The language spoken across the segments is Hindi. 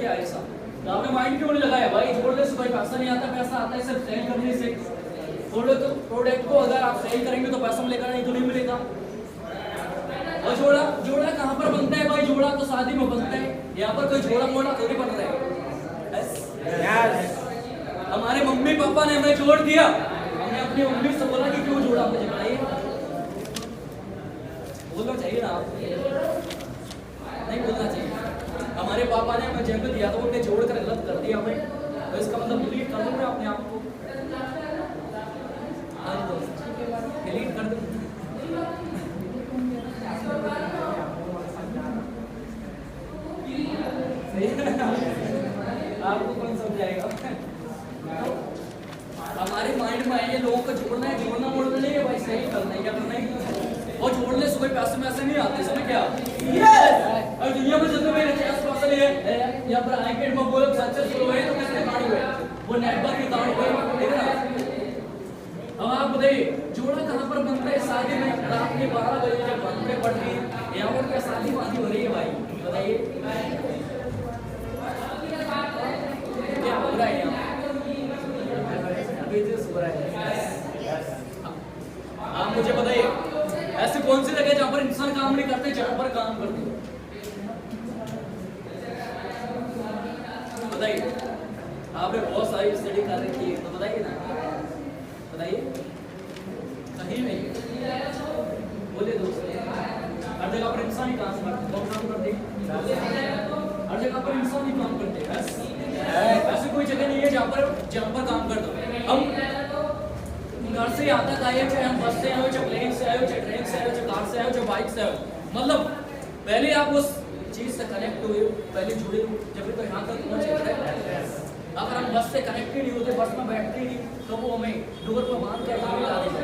क्या है ऐसा? तो आपने माइंड क्यों नहीं लगाया भाई? जोड़ने से कोई पैसा नहीं आता, पैसा आता है सिर्फ सेल करने से। प्रोडक्ट को अगर आप सेल करेंगे तो पैसा मिलेगा, नहीं तो नहीं मिलेगा। और जोड़ा कहाँ पर बनता है भाई? जोड़ा तो शादी में बनता है, यहाँ पर कोई जोड़ा मोड़ा थोड़ी बन रहा है। हमारे मम्मी पापा ने हमें जोड़ दिया, हमने अपनी मम्मी से बोला कि क्यों जोड़ा, मुझे बताइए। बोलना चाहिए ना आप, नहीं बोलना चाहिए। हमारे पापा ने हमें जन्म दिया तो उन्हें जोड़ कर गलत कर दिया हमें, तो इसका मतलब डिलीट कर दूंगा अपने आप को, डिलीट कर दूं। आपको कौन समझाएगा? हमारे माइंड में ये लोगों को जोड़ना है, जोड़ना मोड़ना नहीं है भाई, सही करना है क्या करना है। और जोड़ने से कोई पैसे में ऐसे नहीं आते, समझ क्या? और दुनिया में जितने भी रिचार्ज पर्सन है या फिर आईकेड में बोलो सक्सेसफुल हुए तो किसने कारण हुए? वो नेटवर्क के कारण हुए, ठीक है ना? अब आप बताइए जोड़ा कहाँ पर बनता है? शादी में रात के 12 बजे जब बनते पड़ती है, यहाँ पर क्या शादी वादी हो रही है भाई? बताइए क्या हो रहा है यहाँ? आप मुझे बताइए ऐसे कौन सी जगह जहाँ पर इंसान काम नहीं करते, जानवर काम करते? बताइए, आपने बहुत सारी स्टडी कर रखी है तो बताइए ना, बताइए। सही नहीं बोले दोस्त, हर जगह पर इंसान ही काम करते, कौन काम करते? हर जगह पर इंसान ही काम करते। ऐसी कोई जगह नहीं है जहाँ पर काम कर दो। हम घर से यहाँ तक आए, चाहे हम बस से आए, चाहे प्लेन से आए, चाहे ट्रेन से आए, चाहे कार से आए, चाहे बाइक से आए, मतलब पहले आप उस चीज से कनेक्ट हुए, पहले जुड़े हो, जब तो यहाँ तक पहुंचे। अगर हम बस से कनेक्ट ही नहीं होते, बस में बैठते ही नहीं, तो वो हमें डोर पर बांध के ला देंगे।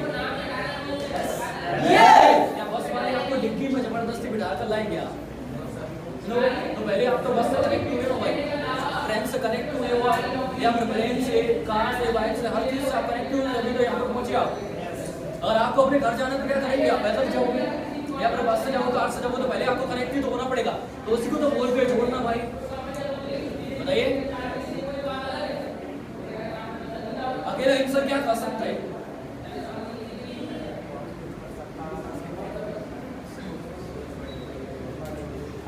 या बस वाले आपको डिग्गी में जबरदस्ती बिठा कर लाएंगे आप? तो पहले आप तो बस से कनेक्ट हुए हो भाई, ट्रेन से कनेक्ट हुए हो या फिर प्लेन से, कार से, बाइक से, हर चीज से आप कनेक्ट हुए, तभी तो यहाँ पर पहुंचे आप। अगर आपको अपने घर जाना तो क्या करेंगे? आप पैदल जाओगे या फिर बस से जाओगे, कार से जाओगे, तो पहले आपको कनेक्ट ही तो होना पड़ेगा। तो उसी को तो बोल के जोड़ना भाई, बताइए। अकेला इंसान क्या कर सकता है?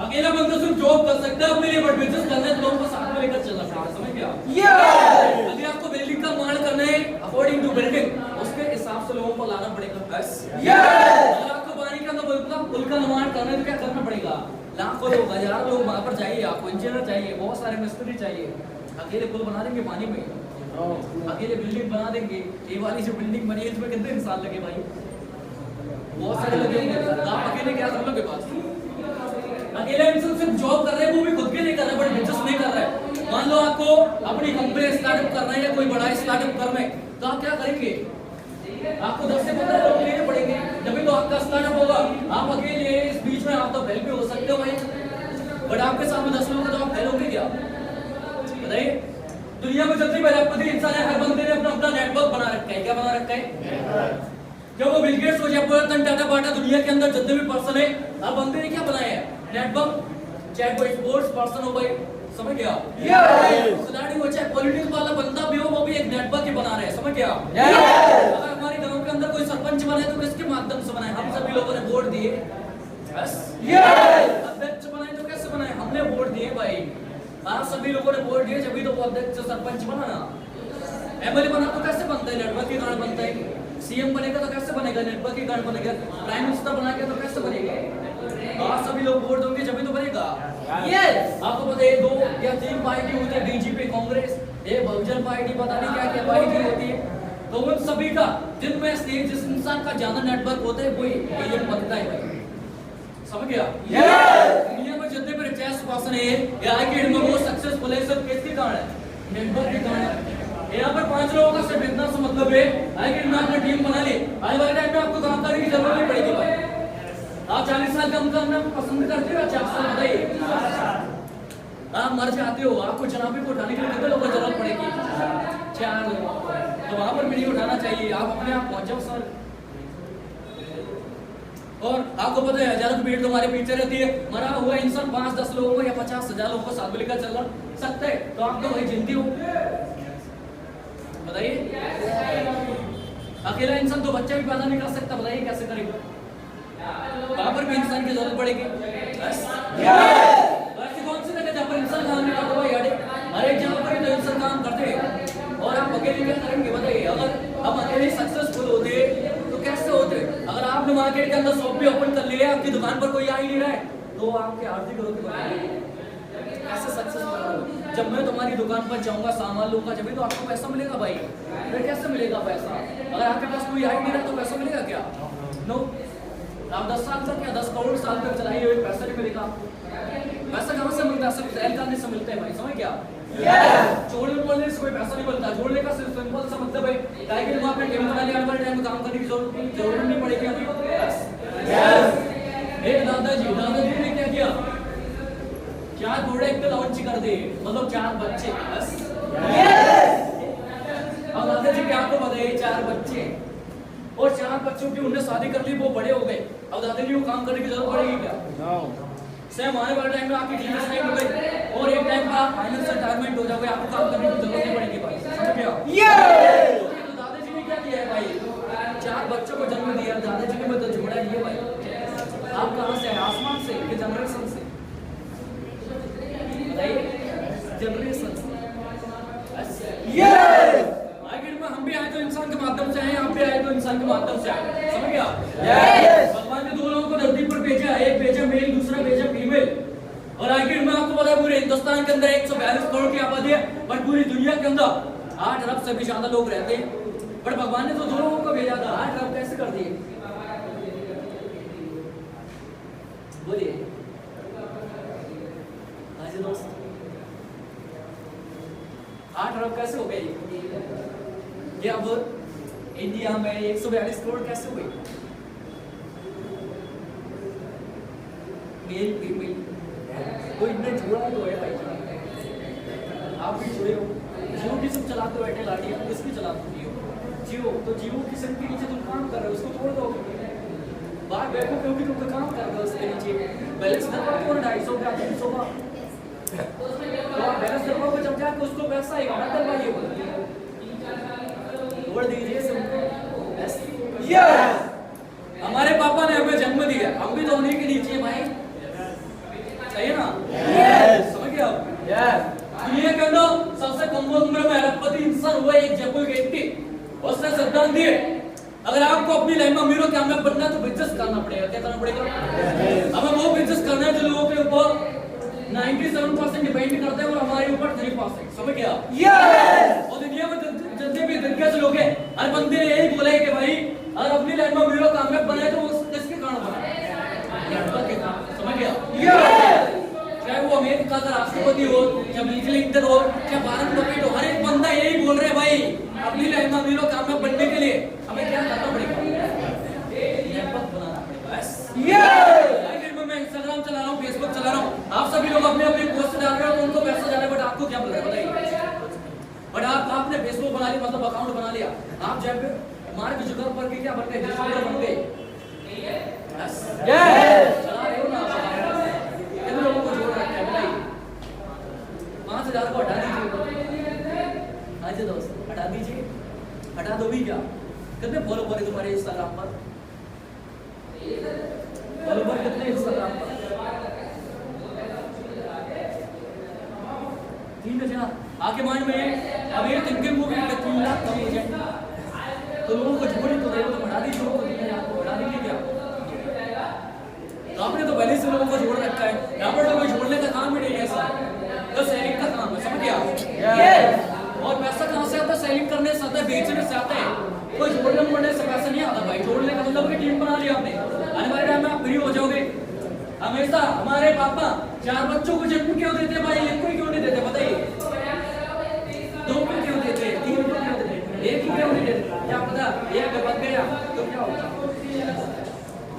अकेला बंदा सिर्फ जॉब कर सकता है अपने लिए, बट बिजनेस करना है तो लोगों को साथ में लेकर चलना पड़ेगा, समझ गया? अगर आपको बिल्डिंग का माल करना है अकॉर्डिंग टू बिल्डिंग, उसके हिसाब से लोगों को लाना पड़ेगा। बस अगर आपको पानी का पुल का निर्माण करना है तो क्या करना पड़ेगा? लाखों लोग, हजारों लोग वहां पर चाहिए, आपको इंजीनियर चाहिए, बहुत सारे मिस्त्री चाहिए। अकेले पुल बना देंगे पानी में? अकेले बिल्डिंग बना देंगे? ये वाली जो बिल्डिंग बनी है इसमें कितने इंसान लगे भाई? बहुत सारे लगे होंगे। आप अकेले क्या कर लोगे? बात अकेला इंसान सिर्फ जॉब कर रहा है, वो भी खुद के लिए कर रहा है, बट बिजनेस नहीं कर रहा है। मान लो आपको अपनी कंपनी स्टार्टअप करना है या कोई बड़ा स्टार्टअप करना है, तो आप क्या करेंगे? आपको 10 से 15 लोग लेने पड़ेंगे, तभी तो आपका स्टार्टअप होगा। आप अकेले इस बीच में आप तो फेल भी हो सकते हो भाई, बट आपके सामने 10 लोग हैं तो आप फेल होंगे क्या? बताइए। दुनिया में जल्दी पहले इंसान है, हर बंदे ने अपना अपना नेटवर्क बना रखा है। क्या बना रखा है? जब वो बिल गेट्स हो जाए, टाटा बाटा, दुनिया के अंदर जितने भी पर्सन है, हर बंदे ने क्या बनाया है? नेटवर्क। चाहे कोई स्पोर्ट्स पर्सन हो भाई, समझ गया? खिलाड़ी हो, चाहे पॉलिटिक्स वाला बंदा भी हो, वो भी एक नेटवर्क ही बना रहे हैं, समझ गया? अगर हमारे गांव के अंदर कोई सरपंच बने तो किसके माध्यम से बनाए? हम सभी लोगों ने वोट दिए। बस अध्यक्ष बनाए तो कैसे बनाए? हमने वोट दिए भाई। आप सभी लोगों ने वोट दिए, जब तो वो अध्यक्ष सरपंच बना ना। एमएलए बना तो कैसे बनता है? नेटवर्क के कारण बनता है। सीएम बनेगा तो कैसे बनेगा? नेटवर्क के कारण बनेगा। प्राइम मिनिस्टर बना के तो कैसे बनेगा? आप सभी लोग वोट दोगे जब तो बनेगा। आपको पता है 2 या 3 पार्टी होती है, बीजेपी, कांग्रेस, ये बहुजन पार्टी, पता नहीं क्या क्या पार्टी होती है। तो उन सभी का जिनमें से जिस इंसान का ज्यादा नेटवर्क होता है वही एजेंट बनता है भाई, समझ गया? दुनिया में जितने भी रिचार्ज पर्सन है या आईकेड में वो सक्सेसफुल है, सब किसके कारण है? नेटवर्क के कारण। यहाँ पर 5 लोगों का सिर्फ इतना सा मतलब है, आईकेड में आपने टीम बना ली, आने वाले टाइम में आपको काम करने की जरूरत नहीं पड़ेगी भाई। आप 40 साल काम करना पसंद करते हो? 40 साल बताइए। आप मर जाते हो, आपको जनाबे को उठाने के लिए कितने लोगों की जरूरत पड़ेगी? 4 लोग। तो वहां पर भी नहीं उठाना चाहिए, आप अपने आप पहुंच जाओ सर। और आपको पता है हजारों की भीड़ तुम्हारे पीछे रहती है, मरा हुआ इंसान 5-10 लोगों को या 50,000 लोगों को साथ में लेकर चल सकता है, तो आप तो वही जिंदगी हो। बताइए, अकेला इंसान तो बच्चा भी पैदा नहीं कर सकता, बताइए कैसे करेगा? वहां पर भी इंसान की जरूरत पड़ेगी। ऐसी कौन सी जगह जहाँ पर इंसान काम नहीं करता भाई? हर एक जगह पर तो इंसान काम करते हैं, और आप अकेले क्या करेंगे? बताइए, अगर हम अकेले सक्सेसफुल होते तो कैसे होते? अगर आपने मार्केट के अंदर शॉप भी ओपन कर लिया, आपकी दुकान पर कोई आ ही नहीं रहा है, तो आपके आर्थिक ग्रोथ कैसे सक्सेसफुल होगा? जब मैं तुम्हारी दुकान पर जाऊंगा, सामान लूंगा, जब तो आपको पैसा मिलेगा भाई। फिर कैसे मिलेगा पैसा? अगर आपके पास कोई आ ही नहीं रहा तो पैसा मिलेगा क्या? नो। आप 10 साल तक या 10 करोड़ साल तक चलाइए, पैसा नहीं मिलेगा। पैसा कहाँ से मिलता है? सिर्फ सेल करने से मिलता है भाई, समझ क्या? जोड़ने बोलने से कोई पैसा नहीं मिलता। जोड़ने का सिर्फ सिंपल सा मतलब है कि तुम अपने टीम बना लिया, हर टाइम में काम करने की जरूरत नहीं पड़ेगी हमें। एक दादाजी ने क्या किया? 4 प्रोडक्ट लॉन्च कर दिए, मतलब 4 बच्चे। अब दादाजी क्या आपको बताइए, 4 बच्चे और 4 बच्चों की उन्होंने शादी कर ली, वो बड़े हो गए। अब दादाजी को काम करने की जरूरत पड़ेगी क्या? सेम आने वाले टाइम में आपकी टीम स्ट्राइक हो गई और एक टाइम पर आप फाइनल से रिटायरमेंट हो जाओगे, आपको काम करने की जरूरत नहीं पड़ेगी भाई, समझ गए? तो दादाजी ने क्या किया है भाई? 4 बच्चों को जन्म दिया। दादाजी ने मतलब जोड़ा ये भाई। आप कहाँ से? आसमान से कि जनरेशन से? बताइए, जनरेशन से। मार्केट में हम भी आए तो इंसान के माध्यम से आए, आप भी आए तो इंसान के माध्यम से आए, समझ गया? भगवान ने 2 लोगों को धरती पर भेजा, एक भेजा मेल, दूसरा भेजा फीमेल। और आखिर में आपको पता है पूरे हिंदुस्तान के अंदर 142 करोड़ की आबादी है, बट पूरी दुनिया के अंदर 8 अरब से भी ज्यादा लोग रहते हैं, बट भगवान ने तो 2 लोगों को भेजा था, 8 अरब कैसे कर दिए? बोलिए दोस्त, 8 अरब कैसे हो गए? ये अब इंडिया में 142 करोड़ कैसे हुए? मेल फीमेल कोई इतने जुड़ा तो है भाई। आप भी जुड़े हो, जियो की सब चलाते हो, एयरटेल आइडिया किसकी चलाते हो? जियो। तो जियो की सिम के नीचे तुम काम कर रहे हो, उसको छोड़ दो, बाहर बैठो, क्योंकि तुम काम कर रहे हो उसके नीचे। बैलेंस करवा दो 250 का 300 का, तो आप बैलेंस करवाओगे जब जाके उसको पैसा आएगा, मत करवाइए, छोड़ दीजिए सिम। हमारे पापा ने हमें जन्म दिया, हम भी तो उन्हीं के नीचे भाई, सही है ना? समझ गए आप? दुनिया के अंदर सबसे कम उम्र में अरबपति इंसान हुआ एक जयपुर के व्यक्ति। उसने सिद्धांत दिए, अगर आपको अपनी लाइफ में अमीरों कामयाब बनना है तो बिजनेस करना पड़ेगा। क्या करना पड़ेगा? हमें वो बिजनेस करना है जो लोगों के ऊपर 97% डिपेंड करते हैं और हमारे ऊपर 3%, समझ गया? और दुनिया में जितने भी दिग्गज लोग हैं, हर बंदे ने यही बोला है कि भाई अगर अपनी लाइफ में अमीरों कामयाब बना है तो वो किसके कारण बना है? समझ गया? चाहे वो अमेरिका का राष्ट्रपति हो, या बिल क्लिंटन हो, या वारन बफेट हो, हर एक बंदा यही बोल रहे हैं भाई अपनी लाइफ में अमीरों कामयाब बनने के लिए हमें क्या करना पड़ेगा? नेटवर्क बनाना पड़ेगा। बस मैं इंस्टाग्राम चला रहा हूँ, फेसबुक चला रहा हूँ, आप सभी लोग अपने अपने पोस्ट डाल रहे हो तो उनको पैसा जा रहा है, बट आपको क्या मिल रहा है बताइए? बट आपने फेसबुक बना लिया, मतलब अकाउंट बना लिया, आप जब मार्क जुकरबर्ग के क्या बन गए? बन गए, चला रहे हो ना? कितने लोगों को जोड़ रखा है बताइए? 5,000 को हटा दीजिए। हाँ जी दोस्त, हटा दीजिए, हटा दो भी क्या? कितने फॉलोवर है तुम्हारे इंस्टाग्राम पर? फॉलोवर कितने इंस्टाग्राम पर? 3,000। आपके माइंड में अब ये थिंकिंग मूवी का 3 लाख कम हो जाए तो लोगों को जोड़ तो दे, तो हटा दीजिए लोगों को, 3,000 को हटा दीजिए क्या? तो आपने तो पहले से लोगों को जोड़ रखा है, यहाँ पर तो कोई जोड़ने का काम ही नहीं है, ऐसा तो सेलिंग का काम है, समझ गया? और पैसा कहाँ से आता है? सेलिंग करने से आता है, बेचने से आता है, कोई जोड़ने मोड़ने से पैसा नहीं आता भाई। जोड़ने का मतलब टीम बना लिया आपने, आने वाले टाइम में आप फ्री हो जाओगे। हमेशा हमारे पापा 4 बच्चों को जन्म क्यों देते भाई? एक को क्यों नहीं देते बताइए? 2 को क्यों देते? 3 को क्यों देते? 1 को क्यों नहीं देते? क्या पता एक बच गया तो क्या होगा,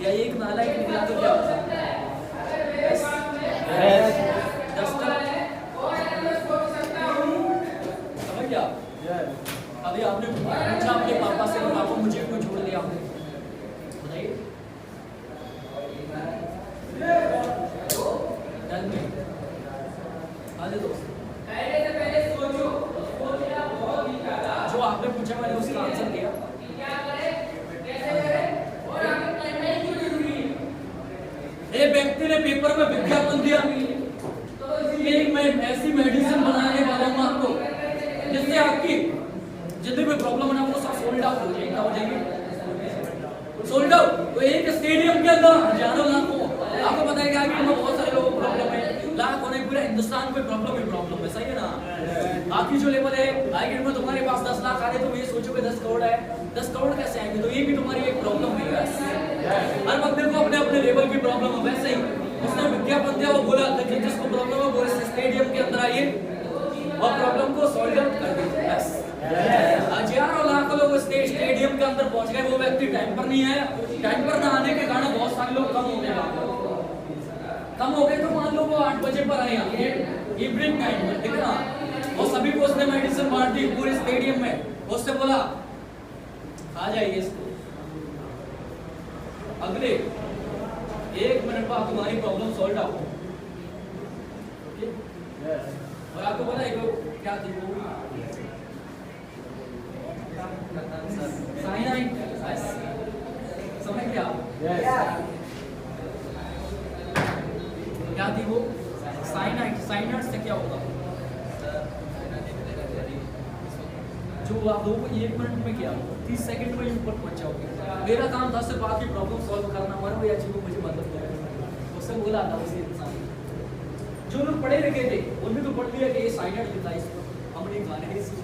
या एक नालायक निकला तो क्या होगा? समझ गया? अभी आपने पूछा अपने पापा से, पापा मुझे क्यों छोड़ दिया आपने, बताइए? 4 बच्चों को जन्म दिया, 2 को क्यों नहीं दिया? 1 को क्यों नहीं दिया? 2 को क्यों नहीं दिया? क्या पता एक बच गया तो क्या होगा? या एक नालायक निकला तो क्या होगा? आज दोस्त पहले से पहले सोचो, सोचना बहुत ही ज्यादा। जो आपने पूछा मैंने उसका आंसर दिया। क्या करें, कैसे करें और आगे करना ही क्यों जरूरी है। एक व्यक्ति ने पेपर में विज्ञापन दिया तो एक मैं ऐसी मेडिसिन बनाने वाला हूँ आपको जिससे आपकी जितनी भी प्रॉब्लम है ना वो सब सोल्ड आउट हो जाएगी। हो जाएगी सोल्ड आउट। तो एक स्टेडियम के अंदर हजारों लाखों, आपको पता है कि आगे में बहुत सारे लोगों को प्रॉब्लम है, लाख होने पूरे हिंदुस्तान में प्रॉब्लम है, सही है ना। आपकी जो लेवल है आगे में तुम्हारे पास 10 लाख आ रहे तो ये सोचो कि 10 करोड़ है, 10 करोड़ कैसे आएंगे, तो ये भी तुम्हारी एक प्रॉब्लम है। हर बंदे को अपने अपने लेवल की प्रॉब्लम है। वैसे ही उसने विज्ञापन दिया, वो बोला जिसको प्रॉब्लम है वो इस स्टेडियम के अंदर आइए और प्रॉब्लम को सॉल्व आउट कर दीजिए। हजारों लाखों लोग स्टेडियम के अंदर पहुंच गए, वो व्यक्ति टाइम पर नहीं आया। टाइम पर ना आने के कारण बहुत सारे लोग कम हो गए, तो मान लो वो 8 बजे पर आए इवनिंग टाइम में, ठीक है ना। और सभी को उसने मेडिसिन बांट दी पूरे स्टेडियम में। उससे बोला आ जाइए इसको, अगले 1 मिनट बाद तुम्हारी प्रॉब्लम सॉल्व आउट। और आपको पता है क्या थी वो साइनाइड, समझ गया क्या थी वो साइनाइड। साइनाइड से क्या होगा जो आप लोगों को 1 मिनट में किया 30 सेकंड में ऊपर पहुंच जाओगे। मेरा काम था सिर्फ आपकी प्रॉब्लम सॉल्व करना, मरो या जीवो मुझे मतलब नहीं। उससे बोला था उसी इंसान जो लोग पढ़े लिखे थे उन्होंने तो पढ़ लिया कि ये साइनाइड लिखा है इसको, हमने खाने है इसको।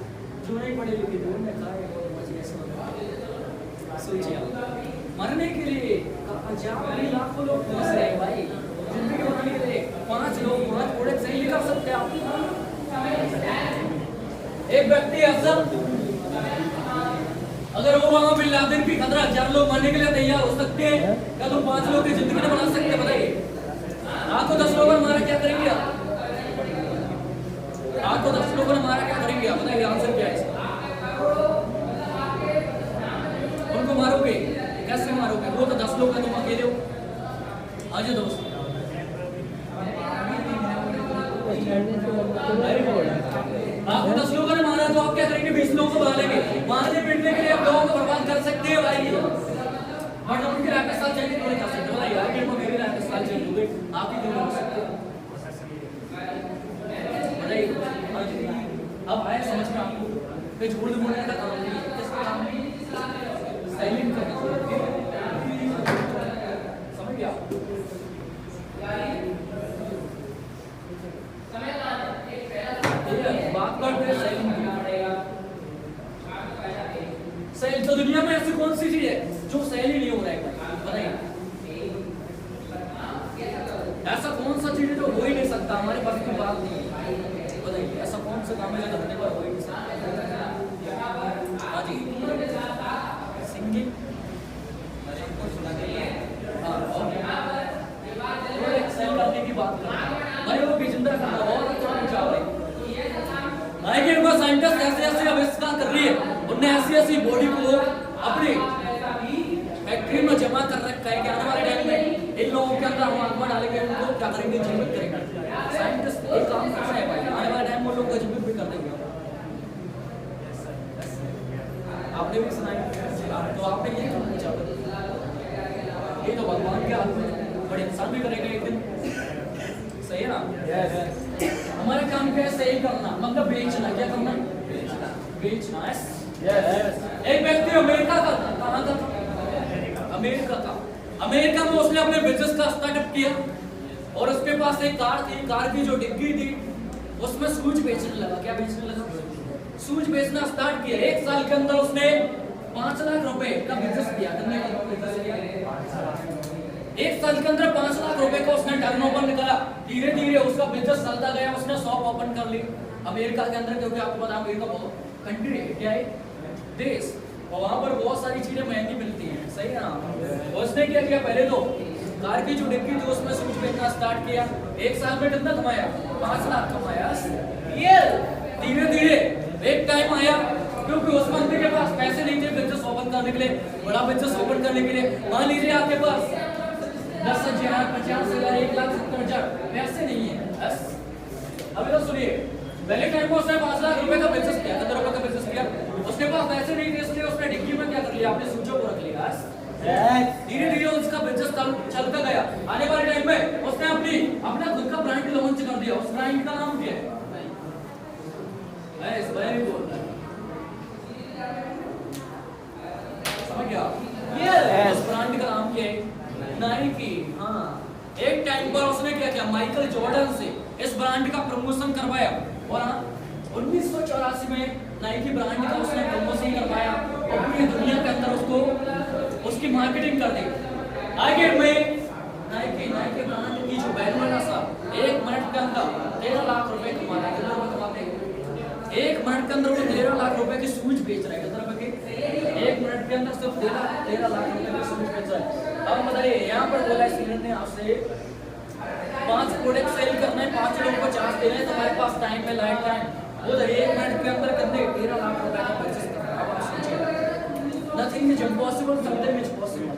जो नहीं पढ़े लिखे थे उन्होंने कहा है बहुत मजे ऐसा। सोचिए मरने के लिए हजारों लाखों लोग पहुंच रहे हैं भाई, जिंदगी बनाने के लिए 5 लोग 5 घोड़े सही लिखा सकते हैं आप। एक व्यक्ति ऐसा अगर ओबामा बिन लादेन की खतरा 1000 लोग मरने के लिए तैयार हो सकते हैं, क्या तुम 5 लोग की जिंदगी नहीं बना सकते? बताइए। आपको 10 लोगों ने मारा, क्या करेंगे आप? आपको 10 लोगों ने मारा, क्या करेंगे आप? बताइए आंसर क्या है इसका? उनको मारोगे, कैसे मारोगे? वो तो 10 लोग हैं, तुम अकेले हो। आज दोस्त आपको 10 लोगों ने मारा तो आप क्या करेंगे? 20 लोगों को बुला लेंगे। मारने पीटने के लिए आप लोगों को बर्बाद कर सकते हैं भाई, बट उनकी लाइफ स्टाइल चेंज नहीं कर सकते। बताइए आगे में मेरी लाइफ स्टाइल चेंज हो गई, आप ही क्यों हो सकते? बताइए अब आए समझ में आपको कि झूठ बोलने का काम नहीं है, किसका काम नहीं? साइलेंट करना, समझ गया? सही तो दुनिया में ऐसी कौन सी चीज है जो सही नहीं हो रहा है? बताइए ऐसा कौन सा चीज है जो हो ही नहीं सकता, हमारे पास की बात नहीं है। बताइए ऐसा कौन सा काम है जो अपने पास हो ही नहीं सकता? हाँ जी, सिंगिंग। एक्सेल करने की बात कर भाई, वो बिजिंदर करना बहुत अच्छा पूछा भाई। साइंटिस्ट ऐसे ऐसे आविष्कार कर रही है, उन्होंने ऐसी ऐसी बॉडी को अपनी फैक्ट्री में जमा कर रखा है कि आने वाले टाइम में इन लोगों के अंदर हम आत्मा डालेंगे, उनको क्या करेंगे? जीवित करेंगे। साइंटिस्ट एक काम कर रहे हैं भाई, आने वाले टाइम में लोग को जीवित भी कर देंगे। आपने भी सुना है तो आपने ये क्यों पूछा? ये तो भगवान के हाथ में, बड़े इंसान भी करेगा एक दिन, सही है ना? हमारा काम क्या है? सही करना, मतलब बेचना। क्या करना? बेचना। एक व्यक्ति अमेरिका का था, कहाँ का था? अमेरिका का। अमेरिका में उसने अपने बिजनेस का स्टार्टअप किया और उसके पास एक कार थी। कार की जो डिग्गी थी उसमें सूज बेचने लगा। क्या बेचने लगा? सूज बेचना स्टार्ट किया। 1 साल के अंदर उसने 5 लाख रुपए का बिजनेस किया। कितने का? 1 साल के अंदर 5 लाख रुपए का उसने टर्नओवर निकाला। धीरे धीरे उसका बिजनेस चलता गया, उसने शॉप ओपन कर ली अमेरिका के अंदर, क्योंकि आपको पता है अमेरिका बहुत कंट्री है, क्या है? देश, और वहां पर बहुत सारी चीजें महंगी मिलती हैं, सही है ना? उसने क्या किया? पहले तो कार की जो डिग्गी थी उसमें सूज बेचना स्टार्ट किया। 1 साल में कितना कमाया? 5 लाख कमाया। ये धीरे धीरे एक टाइम आया, क्योंकि उस बंदे के पास पैसे नहीं थे बिजनेस ओपन करने के लिए, बड़ा बिजनेस ओपन करने के लिए। मान लीजिए आपके पास 10,000, 50,000, 1,70,000 पैसे नहीं है। अभी तो सुनिए, पहले टाइम में उसने 5 लाख रुपए का बिजनेस किया, 10 रुपए का बिजनेस किया, उसके पास पैसे नहीं थे इसलिए उसने डिग्गी में क्या कर लिया, अपने सूचों को रख लिया। धीरे धीरे उसका बिजनेस चलता गया। आने वाले टाइम में उसने अपना खुद का ब्रांड लॉन्च कर दिया। उस ब्रांड का नाम क्या है? इस बारे में बोल रहा है, समझ गया? उस ब्रांड का नाम क्या है? नाइकी। हाँ, एक टाइम पर उसने क्या किया, माइकल जॉर्डन से इस ब्रांड का प्रमोशन करवाया और 1984 में नाइकी ब्रांड का उसने प्रमोशन करवाया और पूरी दुनिया के अंदर उसकी मार्केटिंग कर दी। आगे में नाइकी ब्रांड की जो वैल्यू है ना सर, 1 मिनट के अंदर 13 लाख रुपए कमाता है। कितना कमाते हैं? 1 मिनट के अंदर वो 13 लाख रुपए की शूज बेच रहा है। कितना रुपए के? 1 मिनट के अंदर सिर्फ 13 लाख रुपए की शूज बेच रहा है। अब बताइए, यहाँ पर बोला है सीनियर ने आपसे 5 प्रोडक्ट सेल करना है, 5 लोगों को चार्ज देना है, तो हमारे पास टाइम है, लाइफ टाइम। वो 1 मिनट के अंदर करते 13 लाख रुपए का बिजनेस करना है। अब आप सोचिए, nothing is impossible, something is possible.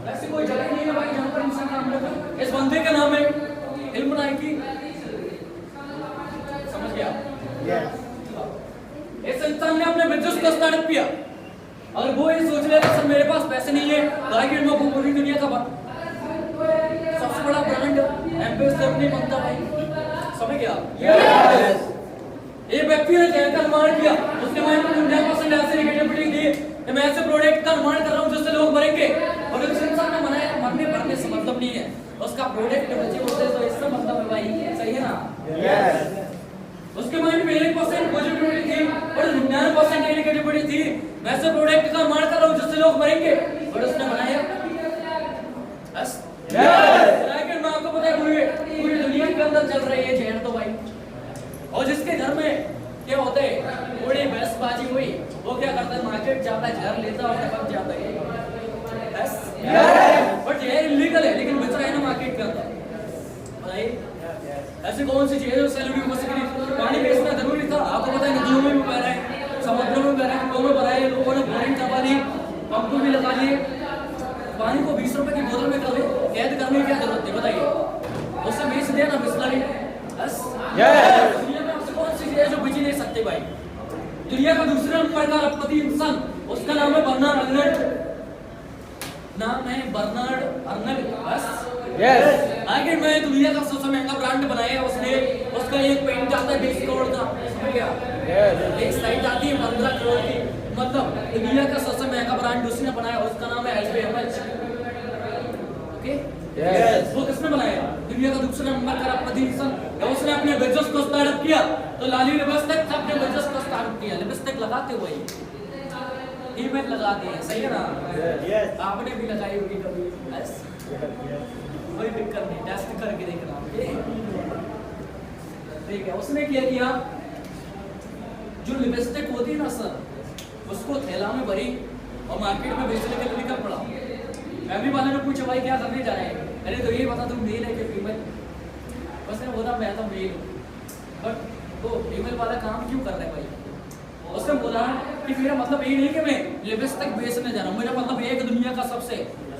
ऐसी कोई जगह नहीं है भाई जहाँ पर इंसान काम करता। इस बंदे का नाम है इल्म नाइकी। समझ गया? इस इंसान ने अपने बिजनेस को स्टार्ट किया। अगर वो ये सोच ले सर मेरे पास पैसे नहीं है, टारगेट में पूरी दुनिया का सबसे बड़ा ब्रांड एम्बेसडर नहीं बनता भाई। समझ गया? एक व्यक्ति ने क्या निर्माण किया, उसके माइंड में 99% ऐसे नेगेटिविटी थी कि मैं ऐसे प्रोडक्ट का निर्माण कर रहा हूं जिससे लोग मरेंगे, और उस इंसान ने बनाया मरने भरने से मतलब नहीं है, उसका प्रोडक्ट बचे होते तो इससे मतलब है भाई। सही है ना? उसके माइंड में 1% पॉजिटिविटी थी और 99% नेगेटिविटी थी। वैसे प्रोडक्ट का निर्माण कर रहा हूं जिससे लोग मरेंगे, और उसने बनाया। बस लेकिन मैं आपको पता है पूरी दुनिया के अंदर चल रही है जहर तो भाई। और जिसके घर में क्या होता है, थोड़ी बहसबाजी हुई, वो क्या करता है, मार्केट जाता है, जहर लेता है और निकल जाता है। बट जहर इलीगल है लेकिन बेच रहा है ना मार्केट के अंदर। बताइए ऐसी कौन सी चीज है सेलिब्रिटी बेसिकली पानी बेचना जरूरी था? आपको पता है नदियों में भी बह रहा है, समुद्रों में बह रहा है, कुओं में बह रहा है, लोगों ने बोरिंग करवा दी, पंप भी लगा लिए। पानी को 20 रुपए की बोतल में कर ले, कैद करने की क्या जरूरत है? बताइए, उससे बेच दिया ना बिस्लरी। बस दुनिया में आपसे कौन सी चीज है जो बेच नहीं सकते भाई? दुनिया का दूसरे नंबर का अरबपति इंसान, उसका नाम है बर्नार्ड अर्नल्ड। नाम है बर्नार्ड अर्नल्ड। बस आगे मैं दुनिया का सबसे महंगा ब्रांड बनाया उसने। उसका एक पेंट आता है 20 करोड़ का। समझ गया? एक साइट आती है 15 करोड़ की। मतलब दुनिया का सबसे महंगा ब्रांड उसने बनाया, उसका नाम है LVMH। ओके? वो किसने बनाया? दुनिया का दूसरे नंबर का अरबपति इंसान। जब उसने अपने बिजनेस को स्टार्ट किया तो लाली लिपस्टिक अपने बिजनेस को स्टार्ट किया। लिपस्टिक लगाते हुए ईमेल लगाते हैं। सही है ना? आपने भी लगाई होगी कभी? कोई दिक्कत नहीं, टेस्ट करके देखना। ठीक है, उसने क्या किया, जो लिपस्टिक होती है ना सर, उसको थैला में भरी और मार्केट में बेचने के लिए निकल पड़ा। फैमिली वाले ने पूछा भाई क्या करने जा रहे हैं? अरे तो ये बता तुम मेल है कि फीमेल? उसने बोला मैं तो मेल हूँ। बट तो फीमेल वाला काम क्यों कर रहे हैं भाई? उसने बोला कि मेरा मतलब ये नहीं कि मैं लिपस्टिक बेचने जा रहा हूँ, मेरा मतलब एक दुनिया का सबसे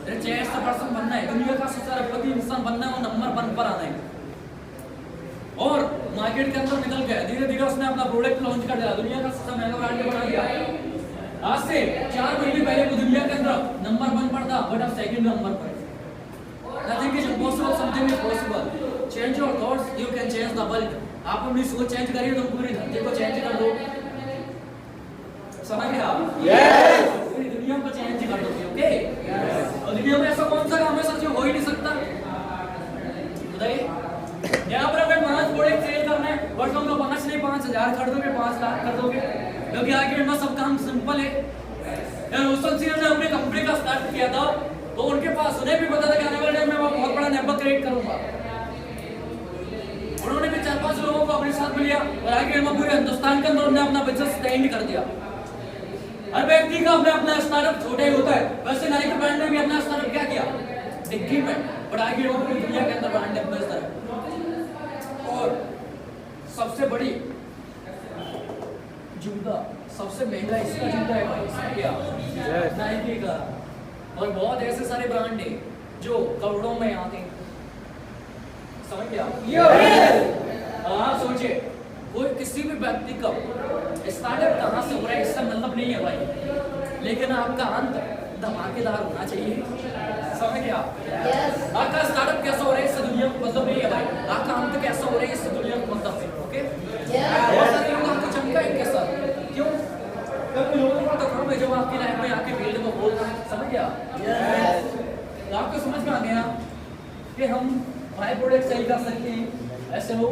रिचेस्ट पर्सन बनना है, दुनिया का सबसे अरबपति इंसान बनना है और नंबर 1 पर आना है। और मार्केट के अंदर निकल गया। धीरे धीरे उसने अपना प्रोडक्ट लॉन्च कर दिया, दुनिया का सबसे महंगा ब्रांड बना दिया। आज से 4 महीने पहले वो दुनिया के अंदर नंबर 1 पर था, बट अब सेकंड नंबर पर। Nothing is impossible, something is possible. Change your thoughts, you can change the world. आप अपनी सोच चेंज करिए तो पूरी धरती को चेंज कर दो। समझ गया? पूरी दुनिया को चेंज कर दोगे। ओके? और दुनिया में ऐसा कौन सा काम है सर जो हो ही नहीं सकता? बताइए। यहाँ पर अगर 5 प्रोडक्ट सेल करना है, वर्षों में 5 नहीं 5000 कर दोगे, 5 लाख कर दोगे, क्योंकि आगे में सब काम सिंपल है। रोशन सिंह ने अपनी कंपनी का स्टार्ट किया था तो उनके पास उन्हें भी पता था कि आने वाले टाइम में मैं बहुत बड़ा नेटवर्क क्रिएट करूंगा। उन्होंने भी 4-5 लोगों को अपने साथ लिया और आगे में पूरे हिंदुस्तान के अंदर उन्होंने अपना बिजनेस स्टैंड कर दिया। हर व्यक्ति का अपना स्टार्टअप छोटा ही होता है, वैसे नाइकी ब्रांड ने भी अपना स्टार्टअप क्या किया, डिग्गी में, बट आगे वो पूरी दुनिया के अंदर ब्रांड एम्बेसडर है। और सबसे बड़ी जूता, सबसे महंगा इसका जूता है भाई, नाइकी का। और बहुत ऐसे सारे ब्रांड हैं जो करोड़ों में आते हैं। समझ गया? आप सोचिए, कोई किसी भी व्यक्ति का स्टार्टअप कहाँ से हो रहा है इसका मतलब नहीं है भाई, लेकिन आपका अंत धमाकेदार होना चाहिए। समझ गया? आपका स्टार्टअप कैसा हो रहा है इससे दुनिया को मतलब नहीं है भाई, आपका अंत कैसा हो रहा है इससे दुनिया को मतलब है। ओके, बहुत सारे लोग आपको चमकाएंगे सर, क्यों? कभी लोगों को तो कम है जब आपकी लाइफ में आके फील्ड में बोलना है। समझ गया? आपको समझ में आ गया कि हम बाय प्रोडक्ट सही कर सकते हैं ऐसे हो?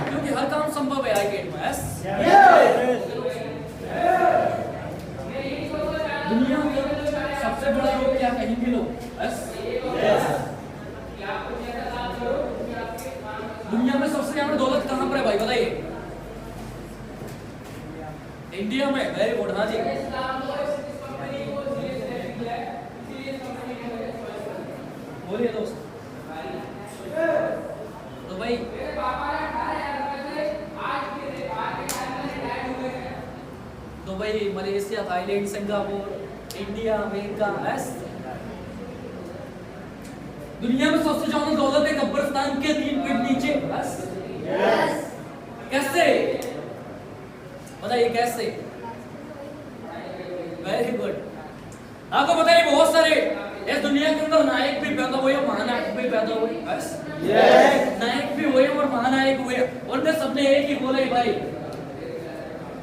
क्योंकि हर काम संभव है आई गेट में। दुनिया में सबसे बड़ा लोग क्या कहेंगे लोग? दुनिया में सबसे ज्यादा दौलत कहां पर है भाई बताइए? इंडिया में। Very good. हाँ जी, बोलिए दोस्त। तो भाई Dubai, Malaysia, Thailand, Singapore, India, America, दुनिया में सबसे ज्यादा दौलत है कब्रिस्तान के 3 फीट नीचे। कैसे बताइए कैसे? Very good. आपको बताइए बहुत सारे इस दुनिया के अंदर नायक भी पैदा हुए, महानायक भी पैदा हुए। नायक भी हुए और महानायक हुए, उनने सबने एक ही बोले भाई,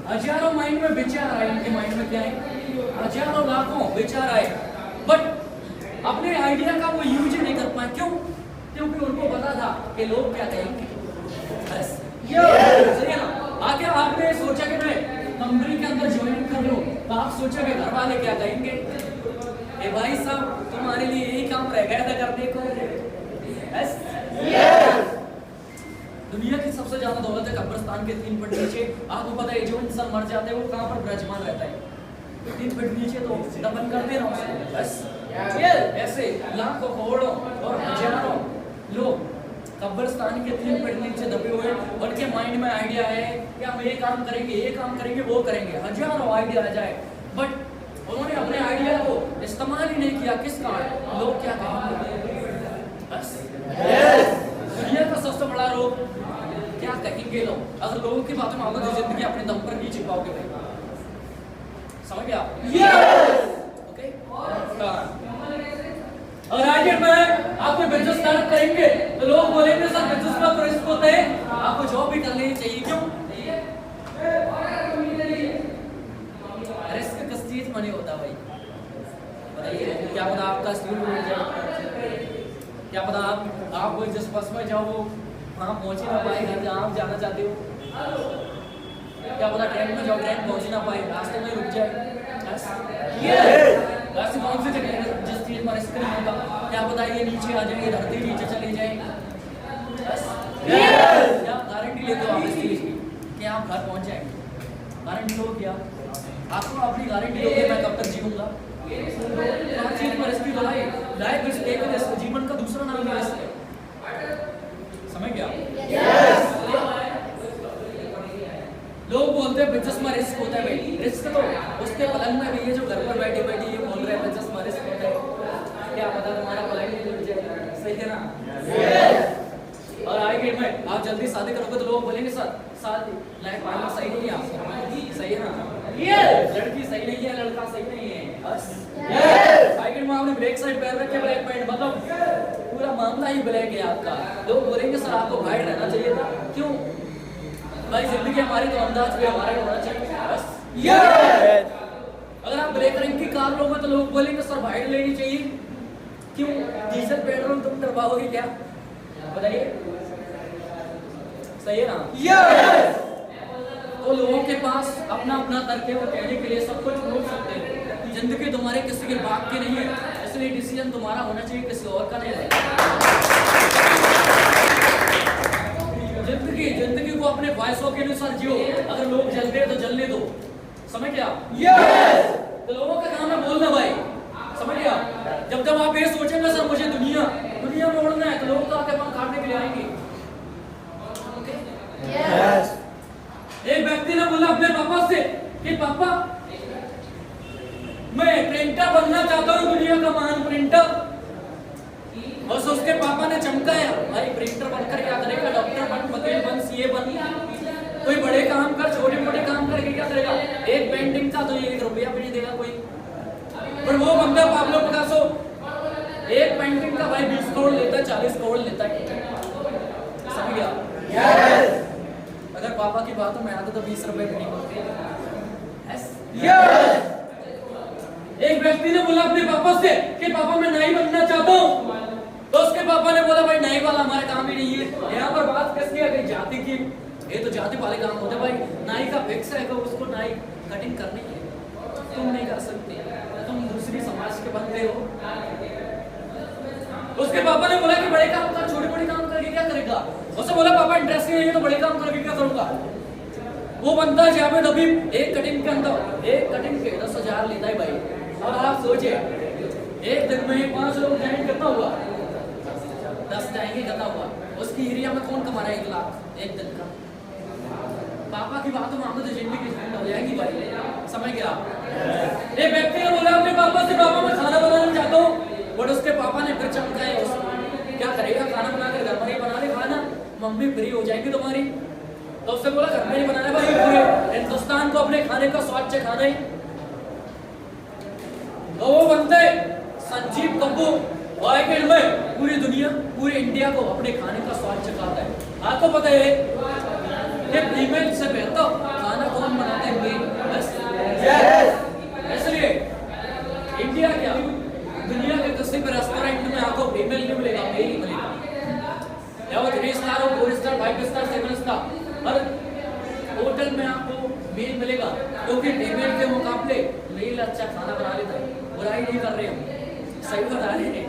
हजारों माइंड में विचार आए, इनके माइंड में क्या है? हजारों लाखों विचार आए, बट अपने आइडिया का वो यूज ही नहीं कर पाए। क्यों? क्योंकि उनको पता था कि लोग क्या कहेंगे। सही है ना? आगे आपने सोचा कि मैं कंपनी के अंदर ज्वाइन कर लूं, तो आप सोचोगे घर वाले क्या कहेंगे? ए भाई साहब, तुम्हारे लिए यही काम रह गया था करने को। दुनिया की सबसे ज्यादा दौलत है कब्रिस्तान के 3 फीट नीचे। आपको पता है जो इंसान मर जाता है वो कहां पर विराजमान रहता है? 3 फीट नीचे तो दफन करते ना उसे। बस ऐसे लाखों करोड़ों और हजारों लोग कब्रिस्तान के 3 फीट नीचे दबे हुए, उनके माइंड में आइडिया है कि हम ये काम करेंगे, ये काम करेंगे, वो करेंगे, हजारों आइडिया आ जाए, बट उन्होंने अपने आइडिया को इस्तेमाल ही नहीं किया। किस कारण? लोग क्या कहेंगे? बस दुनिया का सबसे बड़ा रोग क्या कहेंगे लोग। अगर लोगों की बातों में आओगे तो जिंदगी अपने दम पर नहीं जी पाओगे भाई। समझ गया? ओके। और आगे में आप कोई बिजनेस स्टार्ट करेंगे तो लोग बोलेंगे सर बिजनेस में रिस्क होता है, आपको जॉब भी कर लेनी चाहिए। क्यों? रिस्क किस चीज में नहीं होता भाई बताइए? क्या पता आपका स्कूल मिल जाए, क्या पता आप कोई जिस बस में जाओ वो वहाँ पहुँच ही ना पाए जहाँ आप जाना चाहते हो। क्या पता ट्रेन में जाओ, ट्रेन पहुँच ही ना पाए, रास्ते में रुक जाए। ऐसी कौन सी जगह जिस चीज में रिस्क नहीं होगा? क्या पता ये नीचे आ जाए, धरती नीचे चली जाए। क्या गारंटी लेते हो आप इस चीज की कि आप घर पहुँच जाएंगे? गारंटी लो क्या? आपको अपनी गारंटी दोगे मैं कब तक जीऊंगा? हर चीज में रिस्क तो लाइफ इज एक रिस्क, जीवन का दूसरा नाम है रिस्क। समझ गया? लोग बोलते हैं बिजनेस में रिस्क होता है भाई, रिस्क तो उसके पलंग में भी है जो घर पर बैठे बैठे ये बोल रहे हैं बिजनेस में रिस्क होता है। क्या पता तुम्हारा पलंग ही टूट जाए। सही है ना? और आगे में आप जल्दी शादी करोगे तो लोग बोलेंगे सर शादी लाइफ पार्टनर सही नहीं है आपका। सही है ना? लड़की सही नहीं है, लड़का सही नहीं है। आगे में आपने ब्रेक साइड पैर रखे, ब्लैक पैंट, मतलब पूरा मामला ही ब्लैक है आपका। लोग बोलेंगे सर आपको वाइट रहना चाहिए था। क्यों भाई? जिंदगी हमारी तो अंदाज भी हमारा होना चाहिए। बस अगर आप ब्लैक रंग की कार लोगे तो लोग बोलेंगे सर वाइट लेनी चाहिए। क्यों? डीजल पेट्रोल तुम डरवाओगे क्या बताइए? सही है ना? तो लोगों के पास अपना अपना तर्क है, वो कहने के लिए सब कुछ बोल सकते हैं। जिंदगी तुम्हारे किसी के बाप की नहीं है, इसलिए डिसीजन तुम्हारा होना चाहिए, किसी और का नहीं है। जिंदगी को अपने ख्वाहिशों के अनुसार जियो। अगर लोग जलते हैं तो जलने दो। समझ गया? तो लोगों का काम है बोलना भाई। समझ गया? जब आप ये सोचेंगे सर मुझे दुनिया में उड़ना है तो लोग तो आके काटने के लिए आएंगे। एक व्यक्ति ने बोला अपने पापा से कि पापा मैं प्रिंटर बनना चाहता हूँ, दुनिया का महान प्रिंटर। बस उसके चमकाया भाई, प्रिंटर बनकर क्या करेगा, डॉक्टर बन, वकील बन, सीए बन, कोई बड़े काम कर, छोटे मोटे काम करके क्या करेगा, एक पेंटिंग का तो 1 रुपया भी नहीं देगा कोई। पर वो बंदा पाब्लो पिकासो एक पेंटिंग का भाई 20 करोड़ लेता है, 40 करोड़ लेता है, समझ गया? yes! अगर पापा की बातों में आता तो 20 रुपए भी नहीं होते। yes! एक व्यक्ति ने बोला अपने पापा से कि पापा मैं नाई बनना चाहता हूँ, तो उसके पापा ने बोला भाई नाई वाला हमारा काम ही नहीं है। यहाँ पर बात किसकी है? जाति की। ये तो जाति वाले काम होते भाई, नाई का फिक्स है कि उसको नाई कटिंग करनी है, तुम नहीं कर सकते, तुम दूसरी समाज के बंदे हो। उसके पापा ने बोला कि बड़े काम कर, छोटे मोटे काम करके क्या करेगा? उसने बोला पापा इंटरेस्ट नहीं है तो बड़े काम करके क्या करूंगा? वो बंदा जहाँ पे अभी एक कटिंग के अंदर, एक कटिंग के 10,000 लेता है भाई। और आप सोचिए एक दिन में 5 लोग जाएंगे, कितना हुआ? 10 जाएंगे, कितना हुआ? उसकी एरिया में कौन कमा रहा है 1 लाख एक दिन का? पापा की बातों में तो जिंदगी हो जाएगी भाई, समझ गया? एक व्यक्ति ने बोला अपने पापा से पापा मैं खाना बनाना चाहता हूँ, बट उसके पापा ने फिर चमकाया उसको, क्या करेगा? खाना बनाकर घर में ही बना ले खाना, मम्मी फ्री हो जाएगी तुम्हारी। तो उससे बोला घर में ही बनाना भाई, पूरे हिंदुस्तान को अपने खाने का स्वाद चखाना ही। तो वो बनते संजीव कपूर वाइकेट में पूरी दुनिया, पूरे इंडिया को अपने खाने का स्वाद चखाता है। आपको पता है कि फीमेल से बेहतर खाना कौन बनाते हैं? इसलिए इंडिया क्या दुनिया के किसी भी रेस्टोरेंट में आपको फीमेल नहीं मिलेगा, मेल ही मिलेगा। या वो 3 स्टार हो, 4 स्टार, 5 स्टार, 7 स्टार, हर होटल में आपको मेल मिलेगा, क्योंकि फीमेल के मुकाबले मेल अच्छा खाना बना लेता है। बुराई नहीं कर रहे हम, सही बता रहे हैं।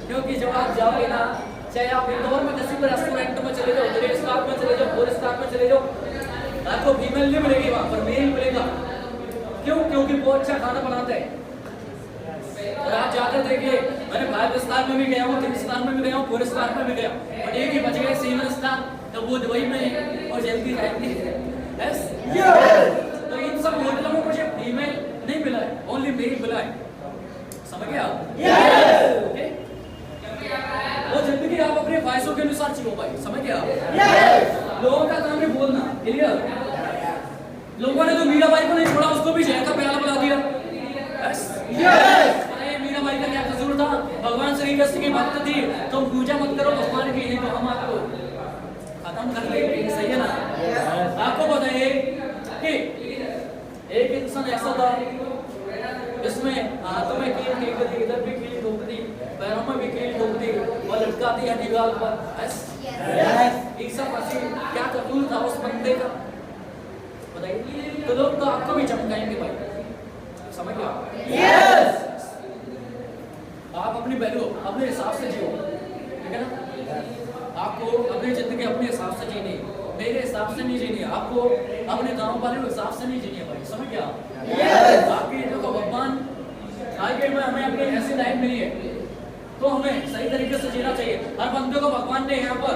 क्योंकि जब आप जाओगे ना, चाहे आप इंदौर में किसी भी रेस्टोरेंट में चले जाओ, 3 स्टार में चले जाओ, 4 स्टार में चले जाओ, आपको फीमेल नहीं मिलेगी, वहां पर मेल मिलेगा। क्यों? क्योंकि वो अच्छा खाना बनाते हैं। और आप जाकर देखिए, मैंने 5 स्टार में भी गया हूँ, 3 स्टार में भी गया हूँ, 4 स्टार में भी गया, और एक ही बच गए 7 स्टार, तो वो दुबई में और जल्दी जाएंगे। तो इन सब होटलों में मुझे फीमेल नहीं मिला है, ओनली मेल मिला है, समझ गए आप? वो जिंदगी आप अपने ख्वाहिशों के अनुसार जियो भाई, समझ गए आप? लोगों का काम है बोलना, क्लियर? लोगों ने तो मीराबाई को नहीं छोड़ा, उसको भी जय का प्याला बुला दिया। मीराबाई का क्या कसूर था? भगवान श्री कृष्ण की भक्त थी, तुम पूजा मत करो भगवान की, तो हम आपको खत्म कर लेंगे, सही है ना? आपको बताइए कि एक इंसान ऐसा था इसमें हाथों में कील ठोक दी, इधर भी कील ठोक दी, पैरों में भी कील ठोक दी, और लटका दिया दीवार पर। ईसा मसीह क्या कसूर था उस बंदे का? बताइए। तो लोग तो आपको भी चमकाएंगे भाई, समझ गया? आप अपनी वैल्यू अपने हिसाब से जियो, ठीक है ना? आपको अपनी जिंदगी अपने हिसाब से जीनी, मेरे हिसाब से नहीं जीनी, आपको अपने गांव वाले हिसाब से नहीं जीनी भाई, समझ गया? आपकी देखो भगवान आगे में हमें अपनी ऐसी लाइफ मिली है, तो हमें सही तरीके से जीना चाहिए। हर बंदे को भगवान ने यहाँ पर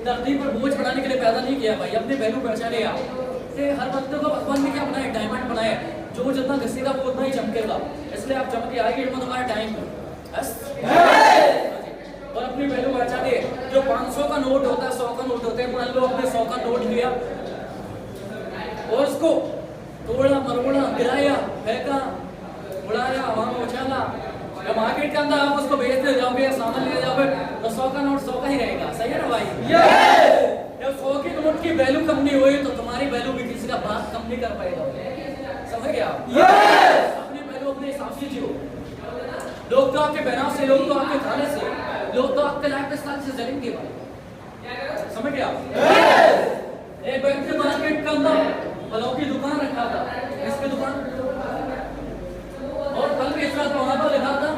धरती पर बोझ बढ़ाने के लिए पैदा नहीं किया भाई, अपनी वैल्यू पहचाने आप। हर बंदे को भगवान ने क्या बनाया? डायमंड बनाया, जो जितना घसीगा वो उतना ही चमकेगा, इसलिए आप चमके आएंगे तो तुम्हारा टाइम है। और अपनी वैल्यू पहचाने। जो 500 का नोट होता है, 100 का नोट होता है, मान लो अपने 100 का नोट लिया और उसको तोड़ा, मरोड़ा, गिराया, फेंका, उड़ाया, हवा में उछाला, जब मार्केट के अंदर आप उसको बेचते जाओगे, सामान ले जाओगे, तो 100 का नोट 100 का ही रहेगा, सही है ना भाई? जब 100 की नोट की वैल्यू कम नहीं हुई तो तुम्हारी वैल्यू भी किसी का बात कम नहीं कर पाएगा, समझ गया? अपनी वैल्यू अपने हिसाब से जियो। लोग तो आपके पहनाव से, लोग तो आपके खाने से, लोग तो आपके लाइफ स्टाइल से जलेंगे भाई, समझ गया? एक व्यक्ति मार्केट के अंदर फलों की दुकान रखा था, इसकी दुकान, और फल बेच रहा था, वहां पर लिखा था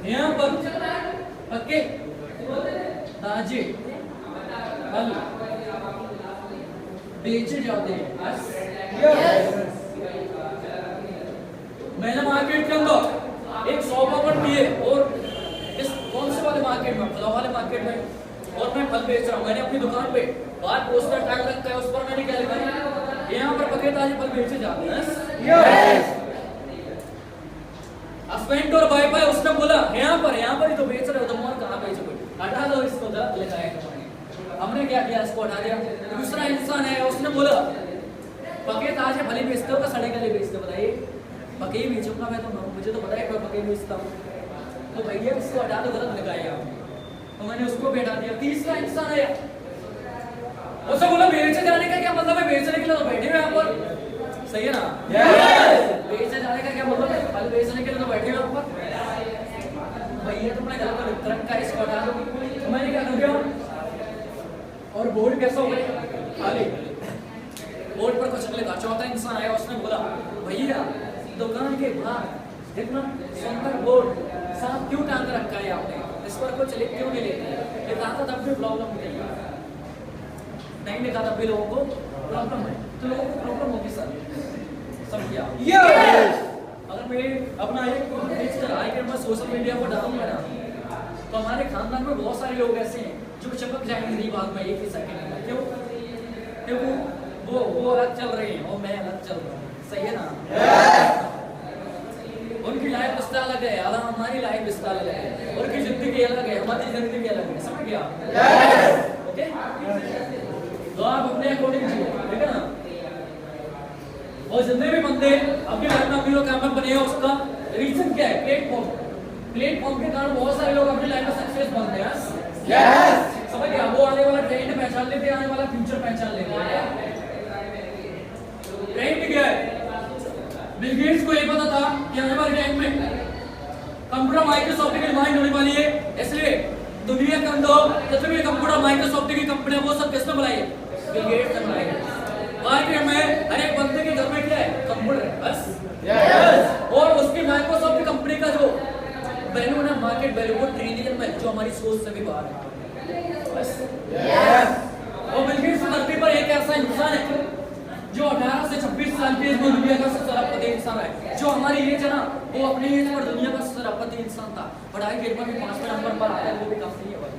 यहाँ पर पक्के ताजे फल बेचे जाते हैं। मैंने मार्केट के अंदर एक शॉप ओपन की है, और इस कौन से वाले मार्केट में? फलों वाले मार्केट में, और मैं फल बेच रहा हूँ। मैंने अपनी दुकान पे बाहर पोस्टर टैग रखा है, उस पर मैंने क्या लिखा है? यहाँ पर पक्के ताजे फल बेचे जाते हैं। हस्बैंड और वाइफ है, उसने बोला यहाँ पर ही तो बेच रहे हो तुम, और कहाँ बेचोगे, हटा दो इसको, गलत लिखा है कंपनी। हमने क्या किया, इसको हटा दिया। दूसरा इंसान है, उसने बोला पके ताजे भले बेचते हो का सड़े गले बेचते हो, बताइए। पके ही बेचूंगा मैं, तो मुझे तो पता है मैं पके बेचता हूँ, तो भैया इसको हटा दो, गलत लिखा है आपने, तो मैंने उसको बैठा दिया। तीसरा इंसान है, उसने बोला बेचे जाने का क्या मतलब है, बेचने के लिए तो बैठे हुए यहाँ पर, सही है ना? बेचे जाने का क्या मतलब है, फल बेचने के लिए तो बैठे हुए यहाँ पर। भैया तुमने गलत रखा है, इसको हटा दो। तो मैंने क्या कर दिया, और बोर्ड कैसा हो गया, खाली, बोर्ड पर कुछ लिखा। चौथा इंसान आया, उसने बोला भैया दुकान के बाहर इतना सुंदर बोर्ड साफ क्यों टांग रखा है आपने, इस पर कुछ लिख क्यों नहीं लेते, लिखा था तब भी प्रॉब्लम नहीं लिखा, तब भी लोगों को प्रॉब्लम है, तो लोगों को प्रॉब्लम होगी सर, समझिए आप। अगर मैं अपना एक पेज चला के मैं सोशल मीडिया पर डालूंगा ना, तो हमारे खानदान में बहुत सारे लोग ऐसे हैं जो चिपक जाएंगे नहीं बाद में एक ही सेकंड में। क्यों? क्योंकि वो अलग चल रहे हैं और मैं अलग चल रहा हूँ, सही है ना? उनकी लाइफ स्टाइल अलग है, हमारी लाइफ स्टाइल अलग है, उनकी जिंदगी अलग है, हमारी जिंदगी अलग है, समझ गया? ओके, तो आप अपने अकॉर्डिंग जियो, ठीक है ना? और जितने भी बंदे अपने लाइफ में अपनी कामयाब बने हैं, उसका रीजन क्या है? प्लेटफॉर्म के कारण बहुत सारे लोग अपनी लाइफ में सक्सेस बनते हैं। समझ गया? वो आने वाला ट्रेंड पहचान लेते हैं, आने वाला फ्यूचर पहचान लेते हैं। ट्रेंड क्या है? बिल गेट्स को ये पता था कि आने वाले टाइम में कंप्यूटर माइक्रोसॉफ्ट की डिमांड होने वाली है, इसलिए दुनिया के अंदर जितने भी कंप्यूटर माइक्रोसॉफ्ट की कंपनियां वो सब किसने बनाई है? बिल गेट्स ने बनाई है। मार्केट में हर एक बंदे के घर में क्या है? कंप्यूटर है, बस। और उसकी माइक्रोसॉफ्ट की कंपनी का जो वैल्यू है, मार्केट वैल्यू, वो ट्रिलियन में, जो हमारी सोच से भी बाहर है, बस। और बिल गेट्स धरती पर एक ऐसा इंसान है जो 18 से 26 साल की एज में दुनिया का सबसे अरबपति इंसान है। जो हमारी एज है ना, वो अपनी एज पर दुनिया का सबसे अरबपति इंसान था। पढ़ाई के में भी 5वें नंबर पर आता है, वो भी काफी है भाई,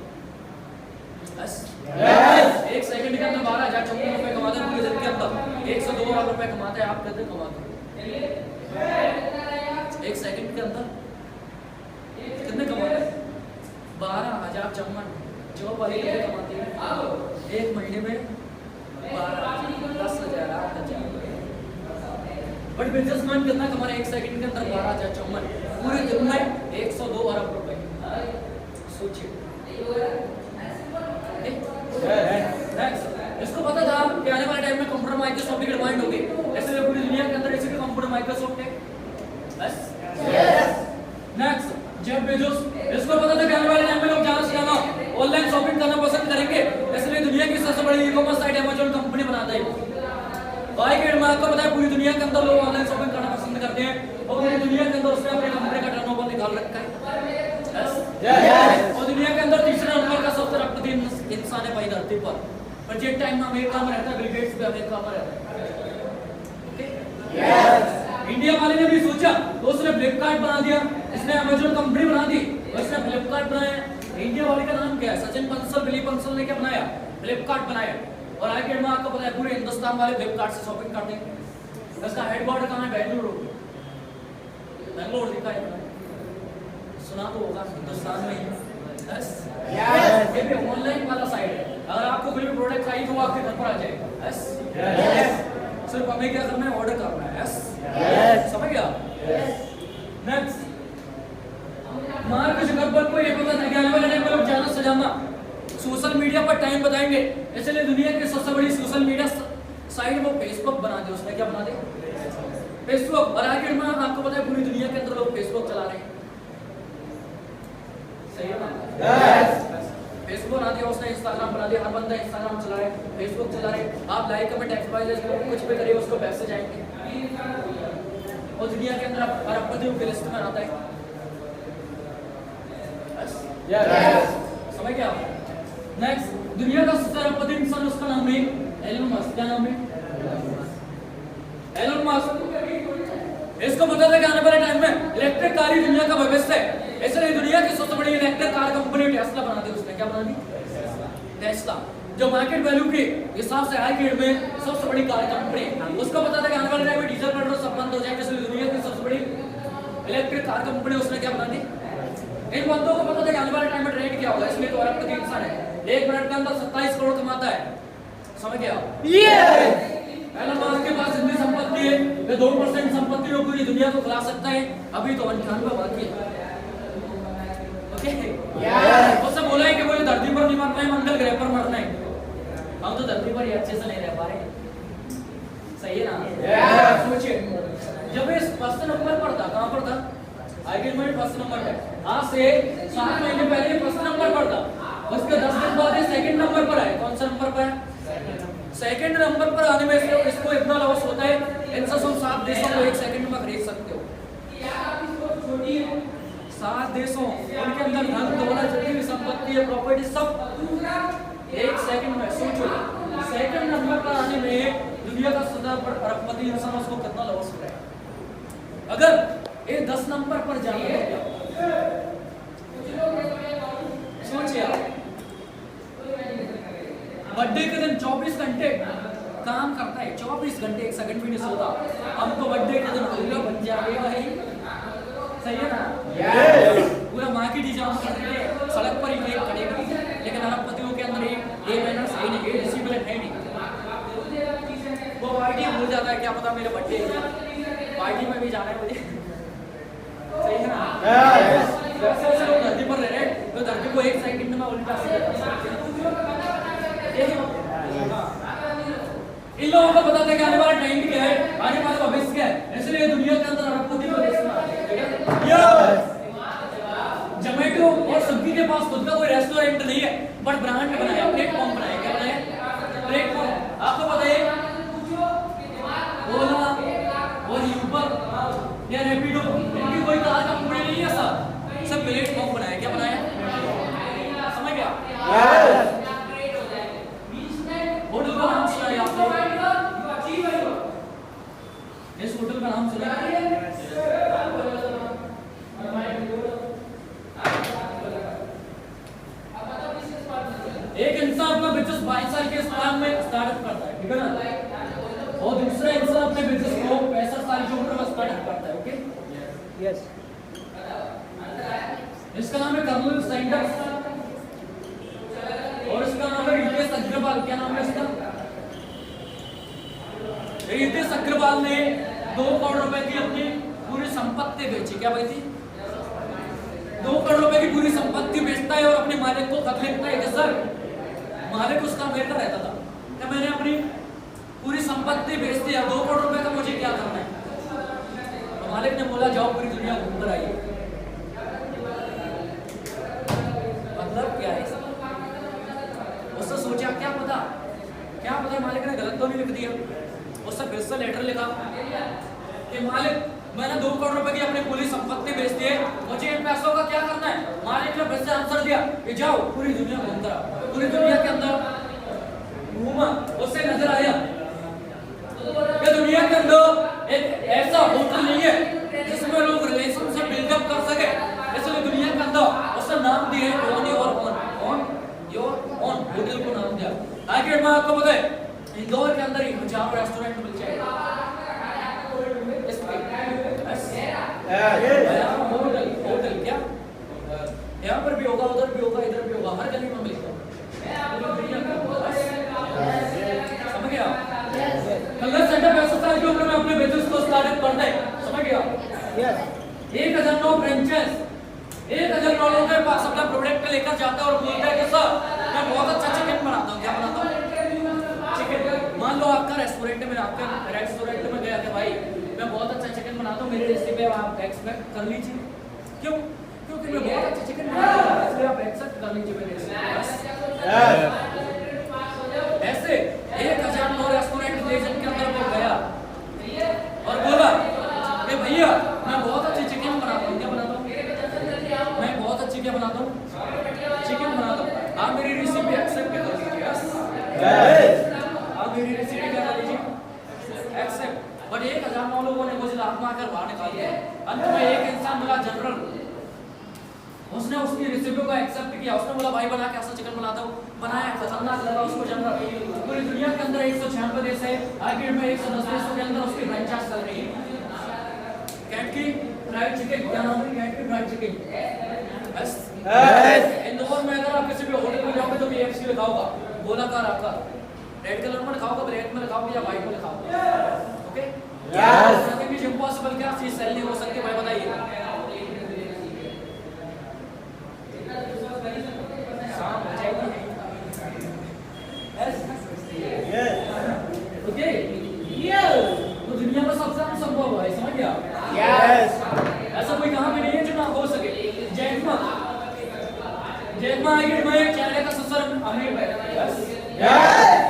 बस। एक सेकंड के अंदर 12,054 रुपए कमाते हैं, पूरे दिन के अंदर 1 से 2 लाख रुपए कमाते हैं। आप कितने कमाते हैं एक सेकंड के अंदर? कितने कमाते हैं? 12,054 जॉब वाले कितने कमाते हैं एक महीने में? 10,000, 8,000। बट बिजनेसमैन कितना कमा रहे हैं एक सेकंड के अंदर? 12,054, पूरे दिन में 102 अरब रुपए। सोचिए, इसको पता था कि आने वाले टाइम में कंप्यूटर माइक्रोसॉफ्ट की डिमांड होगी, इसलिए पूरी दुनिया के अंदर इसी का कंप्यूटर माइक्रोसॉफ्ट है, बस। नेक्स्ट, जेफ बेजोस, इसको पता था कि आने वाले टाइम में लोग ज्यादा से ज्यादा ऑनलाइन शॉपिंग करना पसंद करेंगे, इसलिए दुनिया की सबसे बड़ी ई-कॉमर्स साइट अमेज़न कंपनी बनाता है। भाई के में आपको पता है पूरी दुनिया के अंदर लोग ऑनलाइन शॉपिंग करना पसंद करते हैं, और पूरी दुनिया के अंदर उसने अपनी कंपनी का टर्नओवर निकाल रखा है। और दुनिया के अंदर तीसरे नंबर का सबसे अरबपति इंसान है भाई धरती पर। पर जिस टाइम में अमेरिका में रहता है, बिल गेट्स भी अमेरिका में रहता है। ओके, इंडिया वाले ने भी सोचा तो उसने फ्लिपकार्ट बना दिया, इसने अमेज़न कंपनी बना दी, उसने फ्लिपकार्ट बनाया। इंडिया वाले का नाम क्या है? सचिन बंसल, दिलीप बंसल ने क्या बनाया? फ्लिपकार्ट बनाया। और आगे में आपको पता है पूरे हिंदुस्तान वाले फ्लिपकार्ट से शॉपिंग करते हैं। इसका हेडक्वार्टर कहाँ है? बेंगलुरु। बेंगलुरु दिखा है, सुना तो होगा, हिंदुस्तान में ही। यस, ये भी ऑनलाइन वाला साइट है। अगर आपको कोई भी प्रोडक्ट चाहिए तो वो आपके घर पर आ जाएगा। यस, सिर्फ हमें क्या करना है? ऑर्डर करना है। यस, समझ गया? नेक्स्ट, मार्क जुकरबर्ग को ये पता था कि आने वाले टाइम में लोग ज्यादा से ज्यादा सोशल मीडिया पर टाइम बताएंगे, इसलिए दुनिया की सबसे बड़ी सोशल मीडिया साइट वो फेसबुक बना दी। उसने क्या बना दी? फेसबुक। और आखिर में आपको पता है पूरी दुनिया के अंदर लोग फेसबुक चला रहे हैं, सही है ना? फेसबुक बना दिया उसने, इंस्टाग्राम बना दिया, हर बंदा इंस्टाग्राम चला रहा है, फेसबुक चला रहे हैं। आप लाइक कमेंट एक्सवाइज कुछ भी करिए, उसको पैसे जाएंगे, और दुनिया के अंदर अरबपतियों की लिस्ट में आता है। समझ गया? नेक्स्ट, दुनिया का सबसे अरबपति इंसान, उसका नाम है एलन मस्क। क्या नाम है? Elon Musk. इसको पता था कि आने वाले टाइम में इलेक्ट्रिक कार ही दुनिया का भविष्य है, इसलिए दुनिया की सबसे बड़ी इलेक्ट्रिक कार कंपनी टेस्ला बना दी उसने। क्या बना दी? टेस्ला, जो मार्केट वैल्यू के हिसाब से हाई ग्रेड में सबसे बड़ी कार कंपनी है। उसको पता था कि आने वाले टाइम में डीजल पेट्रोल सब बंद हो जाएंगे, इसलिए दुनिया की सबसे बड़ी इलेक्ट्रिक कार कंपनी उसने क्या बना दी। इन बंदों को पता था कि आने वाले टाइम में ट्रेंड क्या होगा, इसलिए तो अरबपति इंसान है, 1 मिनट के अंदर 27 करोड़ कमाता है, समझ गया। एलन मस्क के पास इतनी संपत्ति है, ये 2% संपत्ति में पूरी दुनिया को खिला सकता है, अभी तो 98 बाकी है। ओके उसने बोला है कि मुझे धरती पर नहीं मरना है, मंगल ग्रह पर मरना है। हम तो धरती पर ही अच्छे से नहीं रह पा रहे, सही है ना। सोचिए जब ये फर्स्ट नंबर पर था, कहां पर था, आईपीएल में फर्स्ट नंबर पे, आज से 7 महीने पहले फर्स्ट नंबर पर था, उसके 10 दिन बाद ये सेकंड नंबर पर है। कौन सा नंबर पर है, सेकंड नंबर पर आने में से इसको इतना लॉस होता है, इनसे तुम 7 देशों को 1 सेकंड में खरीद सकते हो। 7 देशों, उनके अंदर धन दौलत जितनी भी संपत्ति है, प्रॉपर्टी सब 1 सेकंड में। सोचो सेकंड नंबर पर आने में दुनिया का सदा पर अरबपति इंसान, उसको कितना लॉस हो रहा है। अगर ये 10 नंबर पर जाने तो सोचिए आप, बर्थडे के दिन 24 घंटे काम करता है, 24 घंटे 1 सेकंड भी नहीं सोता। हम तो बर्थडे के दिन पूरा बन जाएगा भाई, सही है ना। पूरा मार्केट ही जाम कर देते हैं, सड़क पर ही केक कटेगा, लेकिन अरबपतियों के अंदर ये मैनर्स है नहीं, ये डिसिप्लिन है नहीं। वो पार्टी भूल जाता है, क्या पता मेरे बर्थडे है, पार्टी में भी जाना है मुझे, सही है ना। वैसे लोग धरती पर रह रहे हैं, तो धरती को 1 सेकंड में उल्टा सीधा। इन लोगों को पता था कि आने वाला टाइम क्या है, आने वाला भविष्य क्या है, इसलिए दुनिया के अंदर अरबपति को जोमेटो और स्विगी के पास खुद का कोई रेस्टोरेंट नहीं है, बट ब्रांड बनाया, प्लेटफॉर्म बनाया। क्या बनाया, प्लेटफॉर्म। आपको पता है ओला और यूबर या रैपिडो, इनकी कोई कार कंपनी नहीं है, सब प्लेटफॉर्म बनाया। क्या बनाया, समझ गया। होटल का नाम सुना है आपने, इस होटल का नाम सुना है, एक इंसान अपना बिजनेस 22 साल के स्पान में स्टार्टअप करता है, ठीक है ना, और दूसरा इंसान अपने बिजनेस को 65 साल की उम्र में स्टार्टअप करता है। ओके यस, इसका नाम है कर्नल सैंडर्स और इसका नाम है रितेश अग्रवाल। क्या नाम है इसका, रितेश अग्रवाल ने 2 करोड़ रुपए की अपनी पूरी संपत्ति बेची। क्या बेची, 2 करोड़ रुपए की पूरी संपत्ति बेचता है और अपने मालिक को खत लिखता है कि सर, मालिक उसका अमेरिका रहता था, क्या मैंने अपनी पूरी संपत्ति बेच दी, 2 करोड़ रुपए का मुझे क्या करना है। तो मालिक ने बोला जाओ पूरी दुनिया घूम कर आइए। मतलब क्या है, उसने सोचा क्या पता मालिक ने गलत तो नहीं लिख दिया। उसने फिर से लेटर लिखा कि मालिक, मैंने 2 करोड़ रुपए की अपनी पूरी संपत्ति बेच दी है, मुझे इन पैसों का क्या करना है। मालिक ने फिर से आंसर दिया कि जाओ पूरी दुनिया घूम कर। पूरी दुनिया के अंदर घूमा, उससे नजर आया कि दुनिया के अंदर एक ऐसा होटल नहीं है जिसमें लोग रिलेशनशिप बिल्डअप कर सके, इसलिए दुनिया के अंदर उसने नाम दिया है ऑन योर ओन होटल को नाम दिया। आगे मैं आपको पता है इंदौर के अंदर ही हजारों रेस्टोरेंट मिल जाएगा, होटल क्या यहाँ पर भी होगा, उधर भी होगा, इधर भी होगा, हर गली में मिलेगा। समझ गया, कलर सेटअप ऐसा था जो मैं अपने बिजनेस को स्टार्टअप करता है, समझ गया। 1009 ब्रांचेस, 1009 लोगों के पास अपना प्रोडक्ट लेकर जाता है और बोलता है कि सर मैं बहुत अच्छा चिकन बनाता हूँ। क्या बनाता हूँ, चिकन। मान लो आपका रेस्टोरेंट में, आपके रेस्टोरेंट में गया कि भाई मैं बहुत अच्छा चिकन बनाता हूँ, मेरी रेसिपी आप एक्सपेक्ट कर लीजिए। क्यों, क्योंकि मैं बहुत अच्छा चिकन बनाता हूँ, इसलिए आप एक्सेप्ट कर लीजिए मेरी रेसिपी। ऐसे 1009 रेस्टोरेंट लेजेंड के अंदर वो गया और बोला कि भैया मैं बहुत अच्छी चिकन बनाता हूँ। क्या बनाता हूँ, मैं बहुत अच्छी क्या बनाता हूँ, चिकन बनाता हूँ, आप मेरी रेसिपी एक्सेप्ट कर लीजिए। आप मेरी रेसिपी क्या कर लीजिए, एक्सेप्ट। बट 1009 लोगों ने मुझे लात मार कर बाहर निकाल दिया। अंत में एक इंसान मिला, जनरल, उसने उसकी रेसिपी को एक्सेप्ट किया। उसने बोला भाई बना कैसा चिकन बनाता हूँ, बनाया, खतरनाक लगा उसको जनरल। पूरी दुनिया के अंदर 196 देश है, आईपीएल में 110 देशों के अंदर उसकी फ्रेंचाइज चल रही है। कैट की फ्राइड चिकन, क्या नाम है कैट की फ्राइड चिकन? यस। इंदौर में अगर आप किसी भी होटल में जाओगे तो KFC लिखा होगा, गोलाकार आकार, रेड कलर में लिखा होगा, ब्लैक में लिखा होगा या व्हाइट में लिखा होगा। Okay yes. Nothing is impossible, क्या चीज सेल नहीं हो सकती भाई बताइए? शाम हो जाएगी। Yes okay yes. तो दुनिया में सबसे असंभव है, समझ गया? यस। ऐसा कोई कहां भी नहीं है जो ना हो सके। जैकमा आगे में चेहरे का ससुर अमीर है। Yes yes.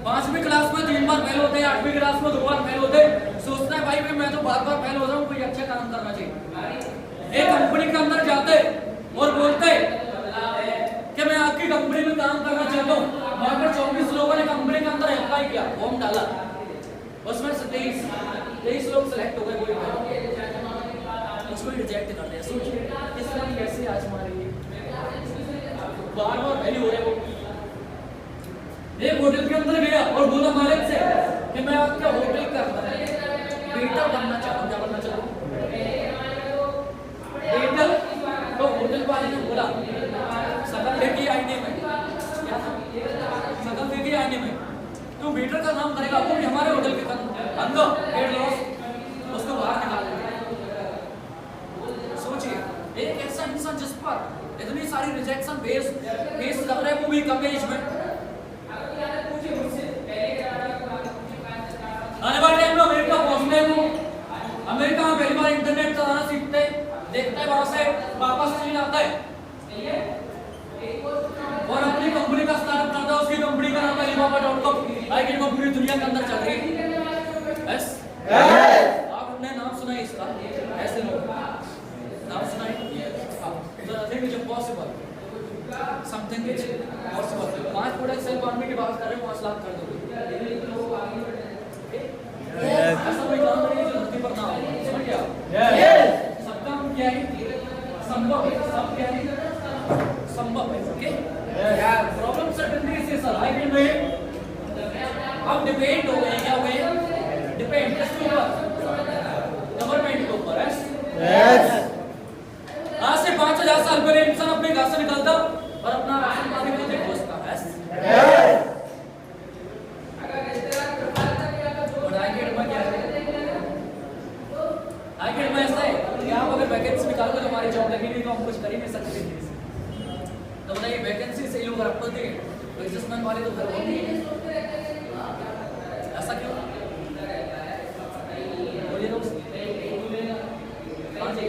5वीं क्लास में 3 बार फेल होते हैं, 8वीं क्लास में 2 बार फेल होते हैं, सोचता है भाई मैं तो बार-बार फेल हो रहा हूं, कोई अच्छा काम करना चाहिए। एक कंपनी के अंदर जाते और बोलते कि मैं आपकी कंपनी में काम करना चाहता हूं। वहां पर 24 लोगों ने कंपनी के अंदर अप्लाई किया, फॉर्म डाला, उसमें से 23 लोग सिलेक्ट हो गए, कोई उसको रिजेक्ट कर दिया। सोचिए किस तरह कैसे आज हमारे बार-बार फेल हो रहे हो। एक होटल के अंदर गया और बोला मालिक से कि मैं आपके होटल का वेटर बनना चाहता हूं। क्या बनना चाहता हूं? वेटर। तो होटल वाले ने बोला सकल देखिए आईने में, क्या सकल देखिए आईने में तो वेटर का नाम करेगा, वो भी हमारे होटल के अंदर हेड लॉस, उसको बाहर निकाल देंगे। सोचिए एक ऐसा इंसान जिस पर इतनी सारी रिजेक्शन फेस कर रहा है, वो भी कम एज में। आने वाले टाइम में अमेरिका पहुंचने को, अमेरिका में पहली बार इंटरनेट चलाना सीखते, देखते हैं, वहां से वापस चले जाता है और अपनी कंपनी का स्टार्टअप करता है। उसकी कंपनी का नाम है alibaba.com। आई गेट वो पूरी दुनिया के अंदर चल रही है। यस आपने नाम सुना है इसका? ऐसे लोग नाम सुना है? Nothing is impossible, something is possible. 5 product sell करने की बात कर रहे हैं, 5 लाख कर दोगे। ऐसा कोई काम नहीं जो धरती पर ना हो, समझ गया? सब काम क्या है? संभव है, सब क्या है? संभव है। ओके प्रॉब्लम सर्टेनिटी से सर आई कैन में अब डिपेंड हो गए, क्या हो गए? डिपेंड किसके ऊपर? गवर्नमेंट के ऊपर। यस। आज से 5000 साल पहले इंसान अपने घर से निकलता और अपना राशन पानी खुद ही पहुंचता। यस। आखिर में ऐसा है कि आप अगर वैकेंसी निकालोगे तो हमारी जॉब लगेगी, तो हम कुछ कर ही नहीं सकते। तो बताइए वैकेंसी से लोग रखते थे, बिजनेसमैन वाले तो घर होते हैं, ऐसा क्यों? बोलिए दोस्त। हाँ जी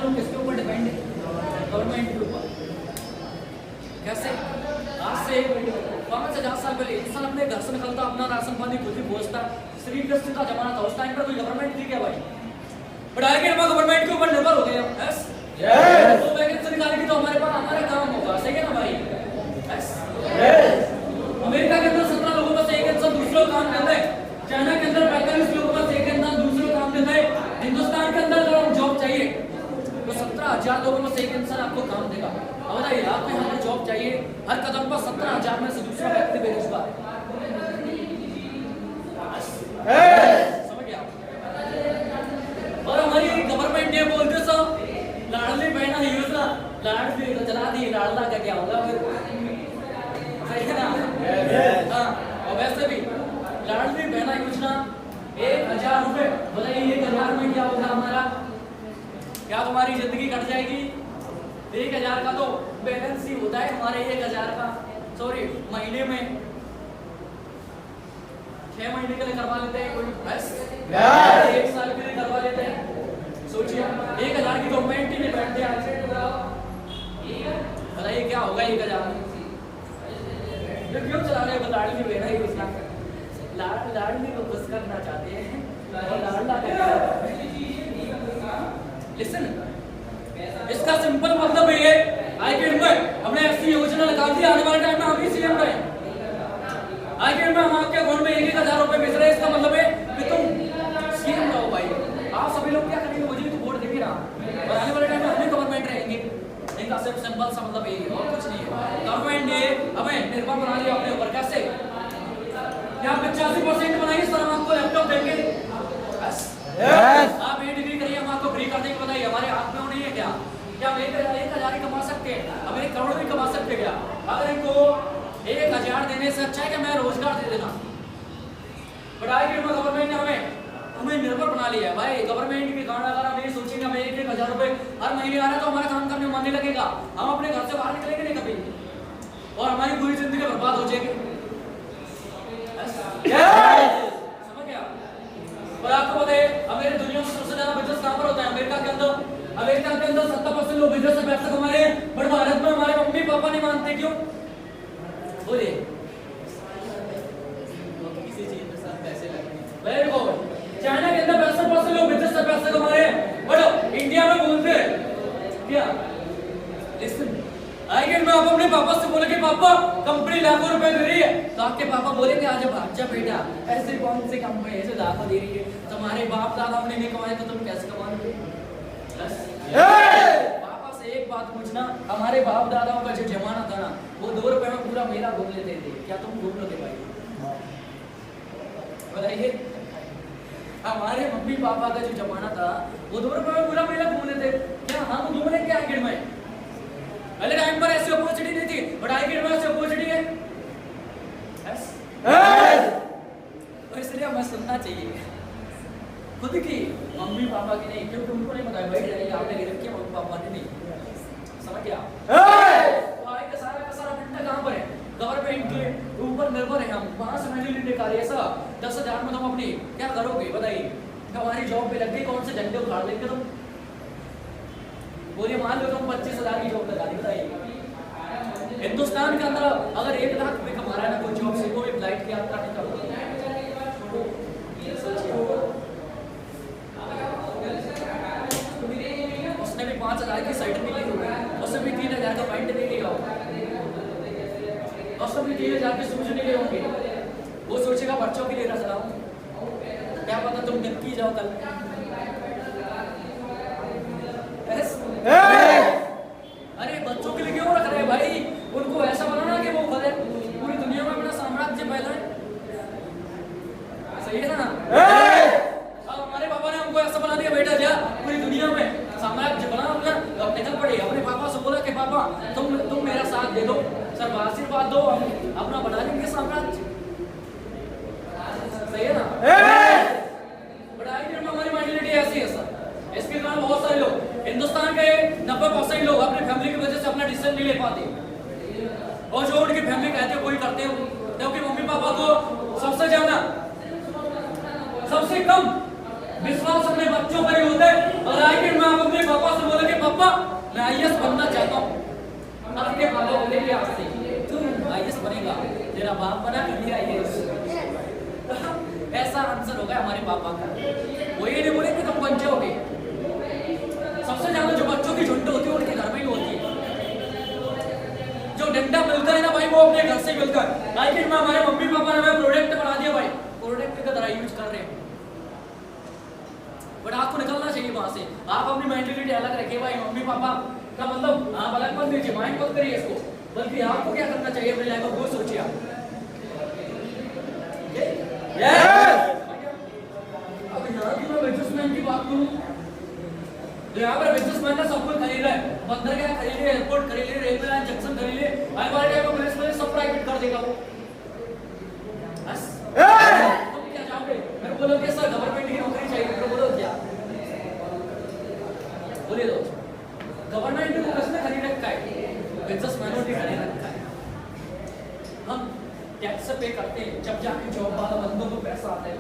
किसके ऊपर डिपेंड है? गवर्नमेंट के ऊपर। कैसे? आज से 5000 साल पहले इंसान अपने घर से निकलता, अपना राशन पानी खुद ही पहुंचता। श्री कृष्ण का जमाना था, उस टाइम पर कोई गवर्नमेंट थी क्या भाई? बट आगे हम गवर्नमेंट के ऊपर निर्भर हो गए। Yes yes. तो वैकेंसी निकालेंगे तो हमारा काम होगा, सही है ना भाई? Yes yes. अमेरिका के अंदर 17 लोगों में से एक इंसान दूसरा काम करता है, चाइना के अंदर 45 लोगों में से एक इंसान दूसरा काम करता है, हिंदुस्तान के अंदर अगर जॉब चाहिए तो 17,000 लोगों में से एक इंसान आपको काम देगा। अब बताइए आपको यहाँ पर जॉब चाहिए, हर कदम पर 17,000 में से दूसरा व्यक्ति बेरोजगार है। समझ गया? और हमारी गवर्नमेंट ये बोलते सब लाडली बहना योजना, लाडली तो चला दी, लाडला का क्या होगा फिर? सही है ना? हाँ। और वैसे भी लाडली बहना योजना 1000 रुपए, बताइए 1000 में क्या होगा हमारा? क्या तुम्हारी जिंदगी कट जाएगी? 1000 का तो बैलेंस ही होता है हमारे 1000 का, सॉरी महीने में 6 महीने के लिए करवा लेते हैं कोई, बस 1 साल के लिए करवा लेते हैं। सोचिए 1000 की गवर्नमेंट ही नहीं बैठते आज। बताइए क्या होगा 1000 में? क्यों चला रहे हो लाडली बहना योजना? लाडली को खुश करना चाहते हैं और लाडला लिसन, इसका सिंपल मतलब ये है आईकेड में हमने ऐसी योजना निकाल दी, आने वाले टाइम में हम ही सीएम रहे। आईकेड में हम आपके अकाउंट में 1,000 रुपए भेज रहे हैं, इसका मतलब है कि तुम सीएम रहो भाई। आप सभी लोग क्या करेंगे? मुझे तो वोट देंगे ना, और आने वाले टाइम में हम ही गवर्नमेंट रहेंगे। निर्भर बना लिया अपने ऊपर। कैसे? क्या 85% बनाइए सर, हम आपको लैपटॉप देंगे। आप ये डिग्री करिए, हम आपको फ्री कर देंगे। बताइए हमारे हाथ में वो नहीं है क्या? क्या हम 1,000 ही कमा सकते हैं? हम 1 करोड़ भी कमा सकते हैं क्या? अगर इनको 1,000 देने से अच्छा है कि मैं रोजगार दे देना। बढ़ाई कि गवर्नमेंट ने हमें निर्भर बना लिया है भाई। गवर्नमेंट की गांड अगर हम ये सोचेंगे हमें 1,000 रुपए हर महीने आ रहा है तो हमारा काम करने में मन नहीं लगेगा, हम अपने घर से बाहर निकलेंगे नहीं कभी, और हमारी पूरी जिंदगी बर्बाद हो जाएगी। समझ गया? और आपको पता है हमारे दुनिया में सबसे ज्यादा बिजनेस कहां पर होता है? अमेरिका के अंदर। अमेरिका के अंदर 70% लोग बिजनेस से पैसा कमा रहे हैं, बट भारत में हमारे मम्मी पापा नहीं मानते। क्यों? बोलिए। किसी चीज में साथ पैसे लगते हैं। Very good. चाइना के अंदर 65% लोग बिजनेस से पैसा कमा रहे हैं, बट इंडिया में बोलते हैं क्या? लिसन, आइए मैं आप अपने पापा से बोले कि पापा कंपनी लाखों रुपए दे रही है, तो आपके पापा बोलेंगे आज अच्छा बेटा ऐसे कौन सी कंपनी ऐसे लाखों दे रही है, तुम्हारे बाप दादा ने नहीं कमाए तो तुम कैसे कमा लोगे? पापा से एक बात पूछना, हमारे बाप दादाओं का जो जमाना था ना, वो 2 रुपए में पूरा मेला घूम लेते थे, क्या तुम घूम लोगे भाई? बताइए। हमारे मम्मी पापा का जो जमाना था वो 2 रुपए में पूरा मेला घूम लेते, क्या हम घूम लेंगे आखिर में? पहले टाइम पर ऐसी अपॉर्चुनिटी नहीं थी, बट आखिर में ऐसी अपॉर्चुनिटी है। तो इसलिए हमें सुनना चाहिए खुद की, मम्मी पापा की नहीं, क्योंकि उनको नहीं पता भाई जाइए आपने गिरफ्त किया, मम्मी पापा ने नहीं। समझ गया? तो आगे का सारा फंडा कहाँ पर है? गवर्नमेंट के ऊपर निर्भर है हम। वहां से मैंने निकाली ऐसा 10,000 में तुम अपनी क्या करोगे? बताइए। हमारी जॉब पे लग गई, कौन से झंडे उखाड़ लेंगे तुम? बोलिए। मान लो तुम 25,000 की जॉब लगा दी, बताइए। हिंदुस्तान के अंदर अगर 1 लाख रुपए कमा रहा है ना कोई जॉब से, कोई फ्लाइट की यात्रा नहीं करोगे। उसने भी 5,000 की साइट मिली होगी, उसने भी 3,000 का पॉइंट नहीं लिया होगा, उसने भी 3,000 के शूज नहीं लिए होंगे। वो सोचेगा बच्चों के लिए रख रहा हूँ, क्या पता तुम निपकी जाओ कल। अरे बच्चों के लिए क्यों रख रहे हैं भाई? उनको ऐसा बनाना कि वो पूरी दुनिया में अपना साम्राज्य फैलाए। सही है ना? अब हमारे पापा ने हमको ऐसा बना दिया, बेटा जा पूरी दुनिया में साम्राज्य बना, अब निकल पड़े। अपने पापा से बोला कि पापा तुम मेरा साथ दे दो, सर आशीर्वाद दो, हम अपना बना लेंगे साम्राज्य। सही है ना? बट हमारी मेंटालिटी ऐसी है सर। इसके कारण बहुत सारे लोग, हिंदुस्तान के 90% लोग अपनी फैमिली की वजह से अपना डिसीजन नहीं ले पाते, और जो उनकी फैमिली कहते हैं वही करते हैं, क्योंकि मम्मी पापा को सबसे कम विश्वास अपने बच्चों पर ही होता है। और आखिर में आप अपने पापा से बोले कि पापा मैं IAS बनना चाहता हूँ, आपके पापा बोलेंगे आपसे तुम IAS बनेगा, तेरा बाप बना कभी IAS। ऐसा आंसर होगा हमारे पापा का। वो ये नहीं बोलेंगे तुम बन जाओगे। सबसे ज्यादा जो बच्चों की झुंड होती है उनके घर में ही होती है। जो डंडा मिलता है ना भाई, वो अपने घर से मिलता है। आखिर में हमारे मम्मी पापा ने हमें प्रोडक्ट बना दिया भाई, प्रोडक्ट की तरह यूज कर रहे हैं, बट आपको निकलना चाहिए वहां से। आप अपनी मेंटालिटी अलग रखिए भाई। मम्मी पापा का मतलब आप अलग मत दीजिए, माइंड मत करिए इसको, बल्कि आपको क्या करना चाहिए अपनी लाइफ में वो सोचिए आप। अब यहाँ की मैं बिजनेसमैन की बात करूं तो यहाँ पर बिजनेसमैन ने सब कुछ खरीद रहा है, बंदर क्या खरीद लिया, एयरपोर्ट खरीद लिया, रेलवे लाइन जंक्शन खरीद लिया, आने वाले टाइम में बिजनेसमैन सब प्राइवेट कर देगा वो। बस तुम क्या चाहोगे? मेरे को बोलोगे सर गवर्नमेंट की नौकरी चाहिए, मेरे को बोलो क्या? बोलिए दो। गवर्नमेंट को किसने खरीद रखा है? बिजनेसमैनों ने खरीद रखा है। हम टैक्स पे करते हैं, जब जाके जॉब वाला बंदों को पैसा आता है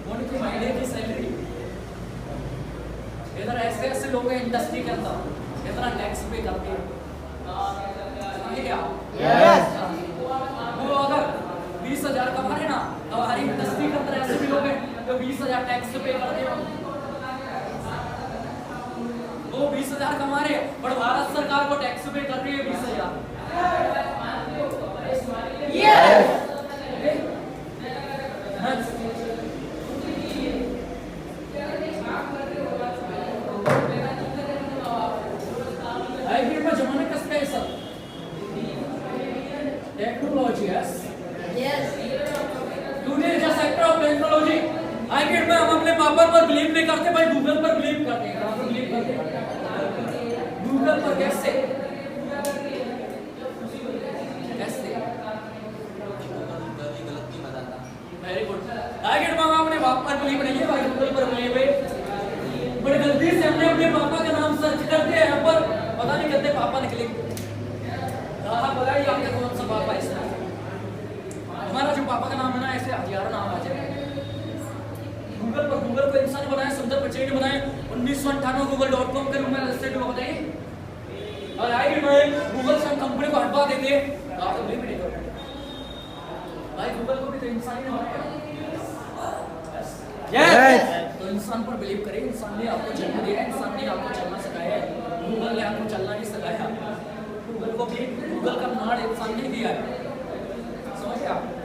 उनकी महीने की सैलरी। इधर ऐसे लोग हैं इंडस्ट्री के अंदर इतना टैक्स पे करते हैं, क्या वो अगर 20,000 कमा रहे ना, तो हमारी इंडस्ट्री के अंदर ऐसे भी लोग हैं जो 20,000 टैक्स पे करते हैं। वो 20,000 कमा रहे हैं, पर भारत सरकार को टैक्स पे कर रही है 20,000। में जमाने कसं काय sir technology yes today the sector of technology I get में हम अपने पापा पर बिलीव नहीं करते भाई गूगल पर बिलीव करते हैं कहां पर बिलीव करते हैं गूगल पर कैसे वेरी गुड आई गेट में हम अपने पापा पर बिलीव नहीं है भाई गूगल पर बिलीव है बड़ी गलती से हमने अपने पापा का नाम सर्च करते हैं पर पता नहीं कितने पापा निकले हां बताइए आपके कौन सा पापा है हमारा जो पापा का नाम है ना ऐसे हजारों नाम आ जाए गूगल को इंसान बनाया सुंदर पिचाई ने बनाया 1998 google.com के रूप में रजिस्टर्ड हुआ बताइए और आई मैं गूगल से कंपनी को हटवा देते आप तो बिलीव नहीं करोगे भाई गूगल को भी तो इंसान ही ने बनाया यस तो इंसान पर बिलीव करें इंसान ने आपको जन्म दिया है इंसान ने आपको चलना सिखाया है गूगल ने आपको चलना नहीं सिखाया गूगल को भी गूगल का नाम इंसान ने दिया है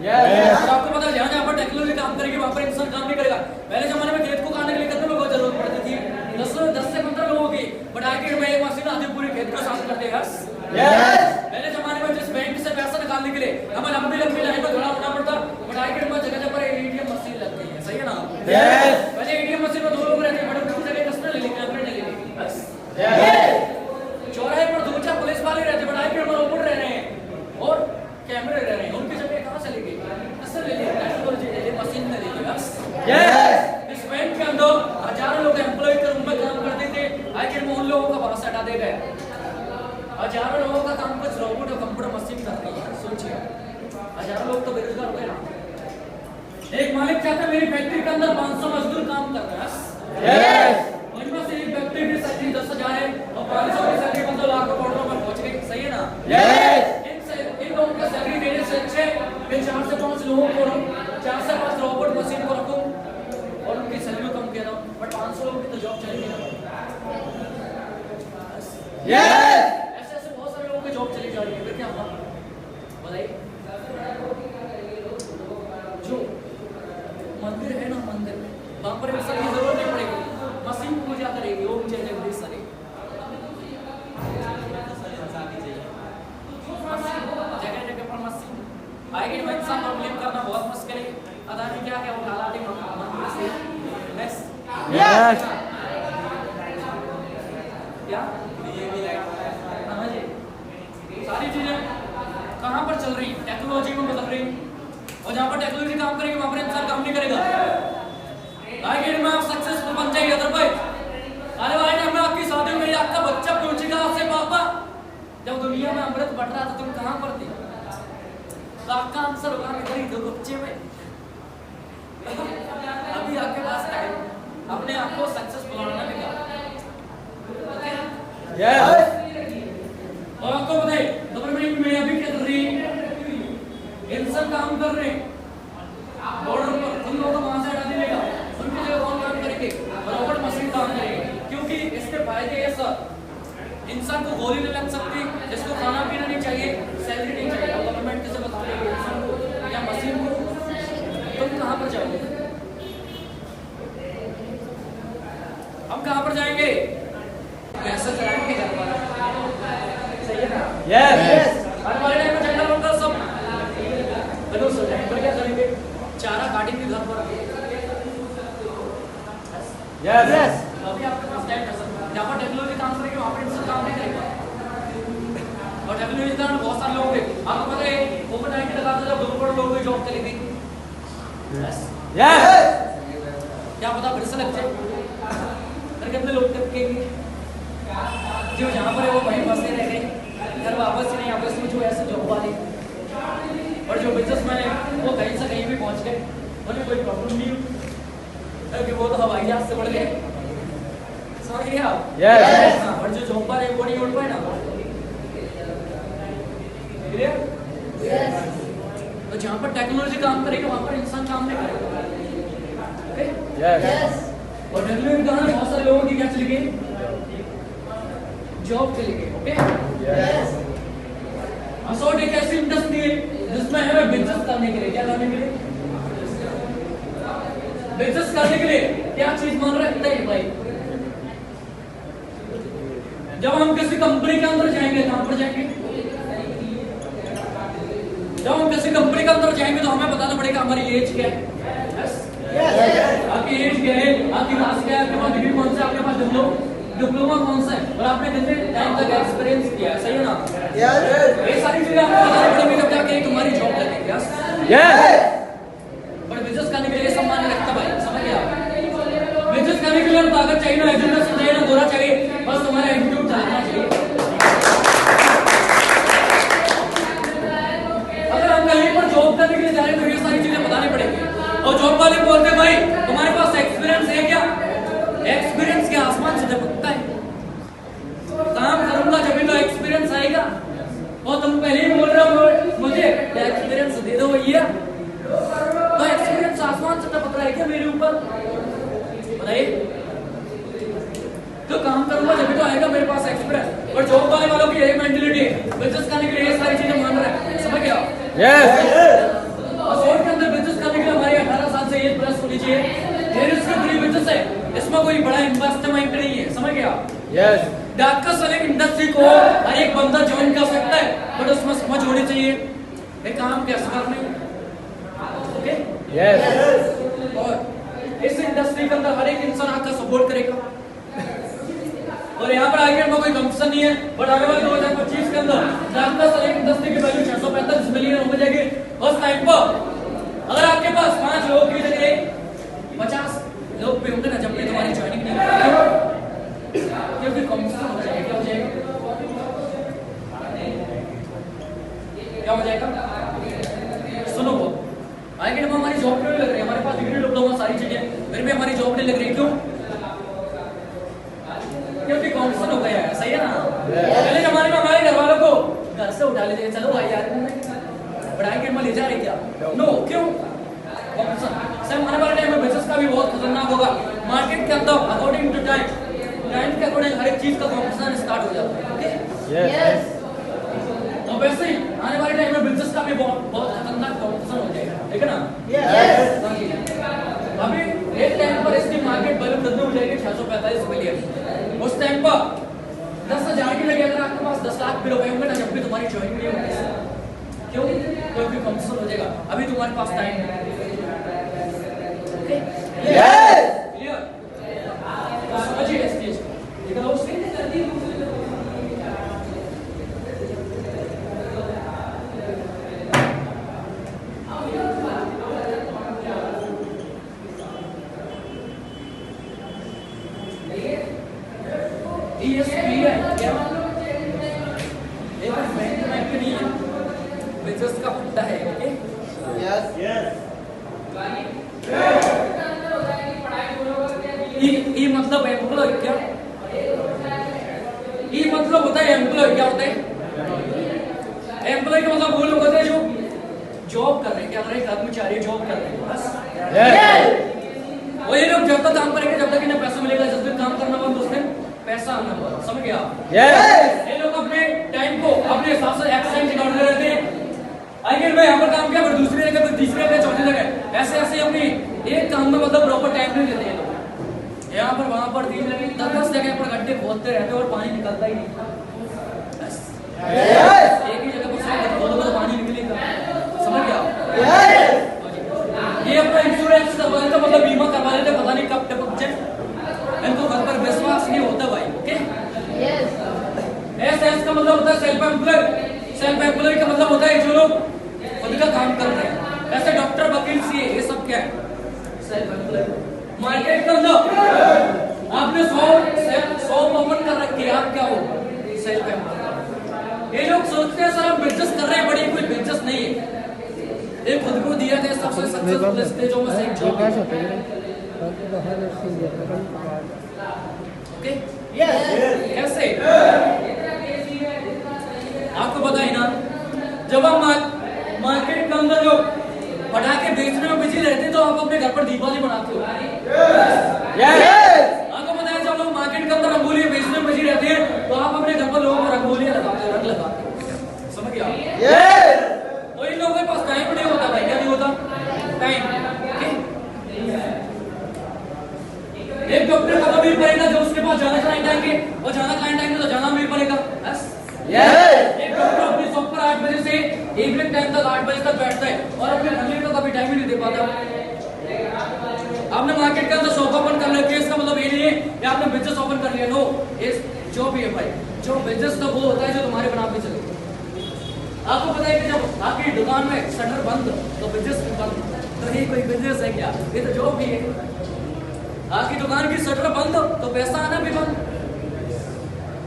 यस आपको पता है जहां पर टेक्नोलॉजी काम करेगी वहां पर इंसान काम नहीं करेगा पहले जमाने में खेत को काटने के लिए कितने लोगों की जरूरत पड़ती थी 10 से 15 लोगों की बट आगे में एक मशीन आधी पूरी खेत को साफ करते हैं यस पहले जमाने में जिस बैंक से पैसा निकालने के लिए हमें लंबी लाइन में खड़ा होना पड़ता बट आगे में जगह पर एटीएम मशीन लगती है सही है ना यस पहले एटीएम मशीन में 2 लोग रहते हैं बट उनकी जगह किसने ले ली कैमरे ने ले ली बस यस चौराहे पर 2-4 पुलिस वाले रहते बट आगे में रोबोट रह रहे हैं और कैमरे रह रहे हैं उनकी जगह कहां चली गई किसने ले लिया टेक्नोलॉजी ले ली मशीन ने ले ली बस यस इस बैंक के अंदर हजारों लोग एम्प्लॉय के रूप में काम करते थे आखिर में उन लोगों का भरोसा हटा दे गए हजारों लोगों का काम कुछ रोबोट और कंप्यूटर मशीन कर रही है सोचिए हजारों लोग तो बेरोजगार हो गए ना एक मालिक चाहता है मेरी फैक्ट्री के अंदर 500 मजदूर काम कर रहे हैं यस उनमें से एक फैक्ट्री की सैलरी 10,000 है और 500 की सैलरी 15 लाख करोड़ों में पहुंच गई सही है ना यस इन लोगों का सैलरी देने से अच्छे मैं 4 से 5 लोगों को रखूं 4 से 5 रोबोट मशीन को रखूं और उनकी सैलरी कम किया दूं बट 500 लोगों की तो जॉब चली गई यस ऐसे बहुत सारे लोगों की जॉब चली जा रही है फिर क्या होगा बताइए जो मंदिर है ना मंदिर वहां पर इंसान की जरूरत नहीं पड़ेगी मशीन पूजा करेगी ओम जय जगदीश हरे आगे में इंसान पर बिलीव करना बहुत मुश्किल है अदा नहीं क्या क्या उठा लाते मंदिर से यस यस क्या ये भी लाइट हां जी सारी चीजें कहां पर चल रही टेक्नोलॉजी में बदल रही और जहां पर टेक्नोलॉजी काम करेगी वहां पर इंसान काम नहीं करेगा आगे में आप सक्सेसफुल बन जाएंगे अदरवाइज अरे भाई जब मैं आपकी शादी में आपका बच्चा पूछेगा आपसे पापा जब दुनिया में अमृत बट रहा था तुम कहां पर थे तो आपका आंसर होगा मैं इधर ही बच्चे में अभी आपके पास टाइम अपने आप को सक्सेसफुल बनाना भी ओके यस और आपको बताइए गवर्नमेंट में अभी क्या कर रही है इंसान काम कर रहे हैं बॉर्डर पर उन लोगों को वहां से हटा देगा उनकी जगह कौन काम करेंगे रोबोट मशीन काम करेंगे क्योंकि इसके फायदे है सर इंसान को गोली नहीं लग सकती जिसको खाना पीना नहीं चाहिए सैलरी नहीं चाहिए गवर्नमेंट कैसे बताएगी इंसान को या मशीन को तुम कहां पर जाओगे हम कहां पर जाएंगे पैसा चलाएंगे घर पर सही है ना यस हमारे टाइम में जंगल होता सब हेलो सर पर क्या करेंगे चारा काटेंगे घर पर यस यस अभी आपके पास टाइम है सर जहां पर टेक्नोलॉजी काम करेगी वहां पर इंसान काम नहीं करेगा और टेक्नोलॉजी का बहुत सारे लोग हैं आपको पता है कोविड-19 लगा था जब 2 करोड़ लोगों की जॉब चली गई यस यस क्या पता फिर से लग जाए फिर कितने लोग टपकेंगे जो जहां पर है वो वहीं फंसे रह गए घर वापस ही नहीं आपस में जो ऐसे जॉब वाले और जो बिजनेसमैन है वो कहीं से कहीं भी पहुंच गए उन्हें कोई प्रॉब्लम नहीं हुई क्योंकि वो तो हवाई जहाज से बढ़ गए समझ गए आप यस और जो जॉब वाले वो नहीं उड़ पाए ना यस तो जहां पर टेक्नोलॉजी काम करेगी वहां पर इंसान काम नहीं करेगा ओके यस और टेक्नोलॉजी का बहुत सारे लोगों की क्या चली गई जॉब चली गई ओके यस असोट एक ऐसी इंडस्ट्री है जिसमें हमें बिजनेस करने के लिए क्या करने के लिए बिजनेस करने के लिए क्या चीज मान रहे हैं भाई जब हम किसी कंपनी के अंदर जाएंगे कहां पर जाएंगे? जब हम किसी कंपनी के अंदर जाएंगे तो हमें बताना पड़ेगा हमारी एज क्या है। आपकी एज क्या है, आपकी क्लास क्या है, आपके पास डिग्री कौन सा है, आपके पास डिप्लोमा कौन सा है, और आपने कितने टाइम तक एक्सपीरियंस किया है, सही है ना? ये सारी चीजें आपको बतानी पड़ेगी जब जाके तुम्हारी जॉब लगेगी। बट बिजनेस करने के लिए सम्मान नहीं रखता भाई, समझ गया? बिजनेस करने के लिए ताकत चाहिए ना, एजुकेशन चाहिए ना, गोरा चाहिए, बस तुम्हारा एटीट्यूड चलना चाहिए। अगर हम कहीं पर जॉब करने के लिए जा रहे हैं तो ये सारी चीजें बतानी पड़ेगी। और जॉब वाले बोलते हैं भाई तुम्हारे पास एक्सपीरियंस है क्या? एक्सपीरियंस के आसमान से झपकता है, काम करूंगा जब तो एक्सपीरियंस आएगा। और तुम पहले ही बोल रहे हो मुझे एक्सपीरियंस दे दो भैया, तो एक्सपीरियंस आसमान से टपक रहा है क्या मेरे ऊपर? बताइए। तो काम करूंगा जब तो आएगा मेरे पास एक्सपीरियंस। और जॉब वाले वालों की यही मेंटालिटी है, बिजनेस करने के लिए ये सारी चीजें मान रहे हैं, समझ गया? असोट के अंदर बिजनेस करने के लिए हमारी 18 साल से एज प्लस होनी चाहिए। बिजनेस है, इसमें कोई बड़ा इन्वेस्टमेंट नहीं है, समझ गया? डाका सेलिंग इंडस्ट्री को हर एक बंदा ज्वाइन कर सकता है, बट उसमें समझ होनी चाहिए ये काम कैसे करना है। ओके? और इस इंडस्ट्री के अंदर हर एक इंसान आपका सपोर्ट करेगा। और यहाँ पर आगे में कोई कंपटीशन नहीं है, बट आगे वाले 2025 के अंदर डाका सेलिंग इंडस्ट्री की वैल्यू 645 मिलियन हो जाएगी। उस टाइम पर अगर आपके पास 5 लोग की जगह 50 लोग भी होंगे ना जब भी तुम्हारी ज्वाइनिंग नहीं होगी, क्योंकि कंपटीशन हो जाएगा। क्या हो जाएगा? क्या हो जाएगा? सुनो वो आगे हम हमारी जॉब क्यों नहीं लग रही? हमारे पास डिग्री डिप्लोमा सारी चीजें, फिर भी हमारी जॉब नहीं लग रही, क्यों? क्योंकि कंपटीशन हो गया है, सही है ना? पहले जमाने में हमारे घर वालों को घर से उठा लेते हैं, चलो भाई यार पढ़ाई के में ले जा रहे क्या? नो, क्यों? कंपटीशन। आने वाले टाइम में बिजनेस का भी बहुत खतरनाक होगा। मार्केट के अंदर अकॉर्डिंग टू टाइम के अकॉर्डिंग हर एक चीज का कंपटीशन स्टार्ट हो जाता है। ओके? यस। और वैसे ही आने वाले टाइम में बिजनेस का भी बहुत खतरनाक कंपटीशन हो जाएगा, ठीक है ना? यस। अभी एक टाइम पर इसकी मार्केट वैल्यू कितनी हो जाएगी? 645 मिलियन। उस टाइम पर 10,000 की जगह अगर आपके पास 10 लाख भी रुपए होंगे ना जब भी तुम्हारी ज्वाइनिंग नहीं होगी, क्यों? क्योंकि कंपटीशन हो जाएगा, अभी तुम्हारे पास टाइम है। ओके? यस। क्लियर? समझिए स्टेज दिखाओ स्टेज। बिजनेस का फंडा है। ओके? यस। ई मतलब एम्प्लॉय, क्या? ई मतलब होता है एम्प्लॉय, क्या होता है? एम्प्लॉय का मतलब वो लोग होते हैं जो जॉब कर रहे हैं, क्या कर रहे हैं? कर्मचारी जॉब कर रहे हैं, बस। वही लोग जब तक काम करेंगे जब तक इन्हें पैसा मिलेगा, जब तक काम करना बंद उसमें पैसा आना बंद, समझ गया? ये लोग अपने टाइम को अपने हिसाब से एक्सटेंड करते रहते हैं। आगे मैं यहाँ पर काम किया, फिर दूसरी जगह, फिर तीसरी जगह, चौथी जगह, ऐसे ऐसे अपनी एक काम में मतलब प्रॉपर टाइम नहीं देते हैं लोग। यहाँ पर वहां पर 3 जगह 10 जगह पर गड्ढे खोदते रहते और पानी निकलता ही नहीं। एक ही जगह पर खोदोगे तो पानी निकलेगा, समझ गया? ये अपना इंश्योरेंस करवा लेते, मतलब बीमा करवा लेते, पता नहीं कब टपक जाए, इनको घर पर विश्वास नहीं होता भाई। ओके? एस का मतलब होता है सेल्फ एम्प्लॉय। सेल्फ एम्प्लॉय का मतलब होता है जो लोग खुद का काम कर रहे हैं, ऐसे डॉक्टर, वकील, सीए, ये सब क्या है? Self employ. मार्केट के अंदर आपने 100 ओपन कर रखे, आप क्या हो? Self employ. ये लोग सोचते हैं सर हम बिजनेस कर रहे हैं, बड़ी कोई बिजनेस नहीं है, ये खुद को दिया गया सबसे सक्सेसफुल स्टेजों में से एक जॉब। ओके? यस। कैसे? आपको पता है ना, जब हम मार्केट के अंदर जो पटाखे बेचने में बिजी रहते हैं तो आप अपने घर पर दीपावली बनाते हो। आपको पता है जब लोग मार्केट के अंदर रंगोलियां बेचने में बिजी रहते हैं तो आप अपने घर पर लोगों को रंगोलियां लगाते हो, रंग लगाते हो, समझ गया? तो इन लोगों के पास टाइम नहीं होता भाई, क्या नहीं होता? टाइम। एक डॉक्टर का भी पड़ेगा जो उसके पास ज्यादा क्लाइंट आएंगे और ज्यादा क्लाइंट आएंगे तो ज्यादा एक डॉक्टर अपनी शॉप पर 8 बजे से इवनिंग टाइम तक 8 बजे तक बैठता है और अपने फैमिली को कभी टाइम ही नहीं दे पाता। आपने मार्केट के अंदर शॉप ओपन कर लिया, इसका मतलब ये नहीं है कि आपने बिजनेस ओपन कर लिया। नो, इस जॉब ही है भाई। जो बिजनेस तो वो होता है जो तुम्हारे बना पे चले। आपको पता है कि जब आपकी दुकान में शटर बंद तो बिजनेस भी बंद, तो ये कोई बिजनेस है क्या? ये तो जॉब ही है। आपकी दुकान की शटर बंद तो पैसा आना भी बंद,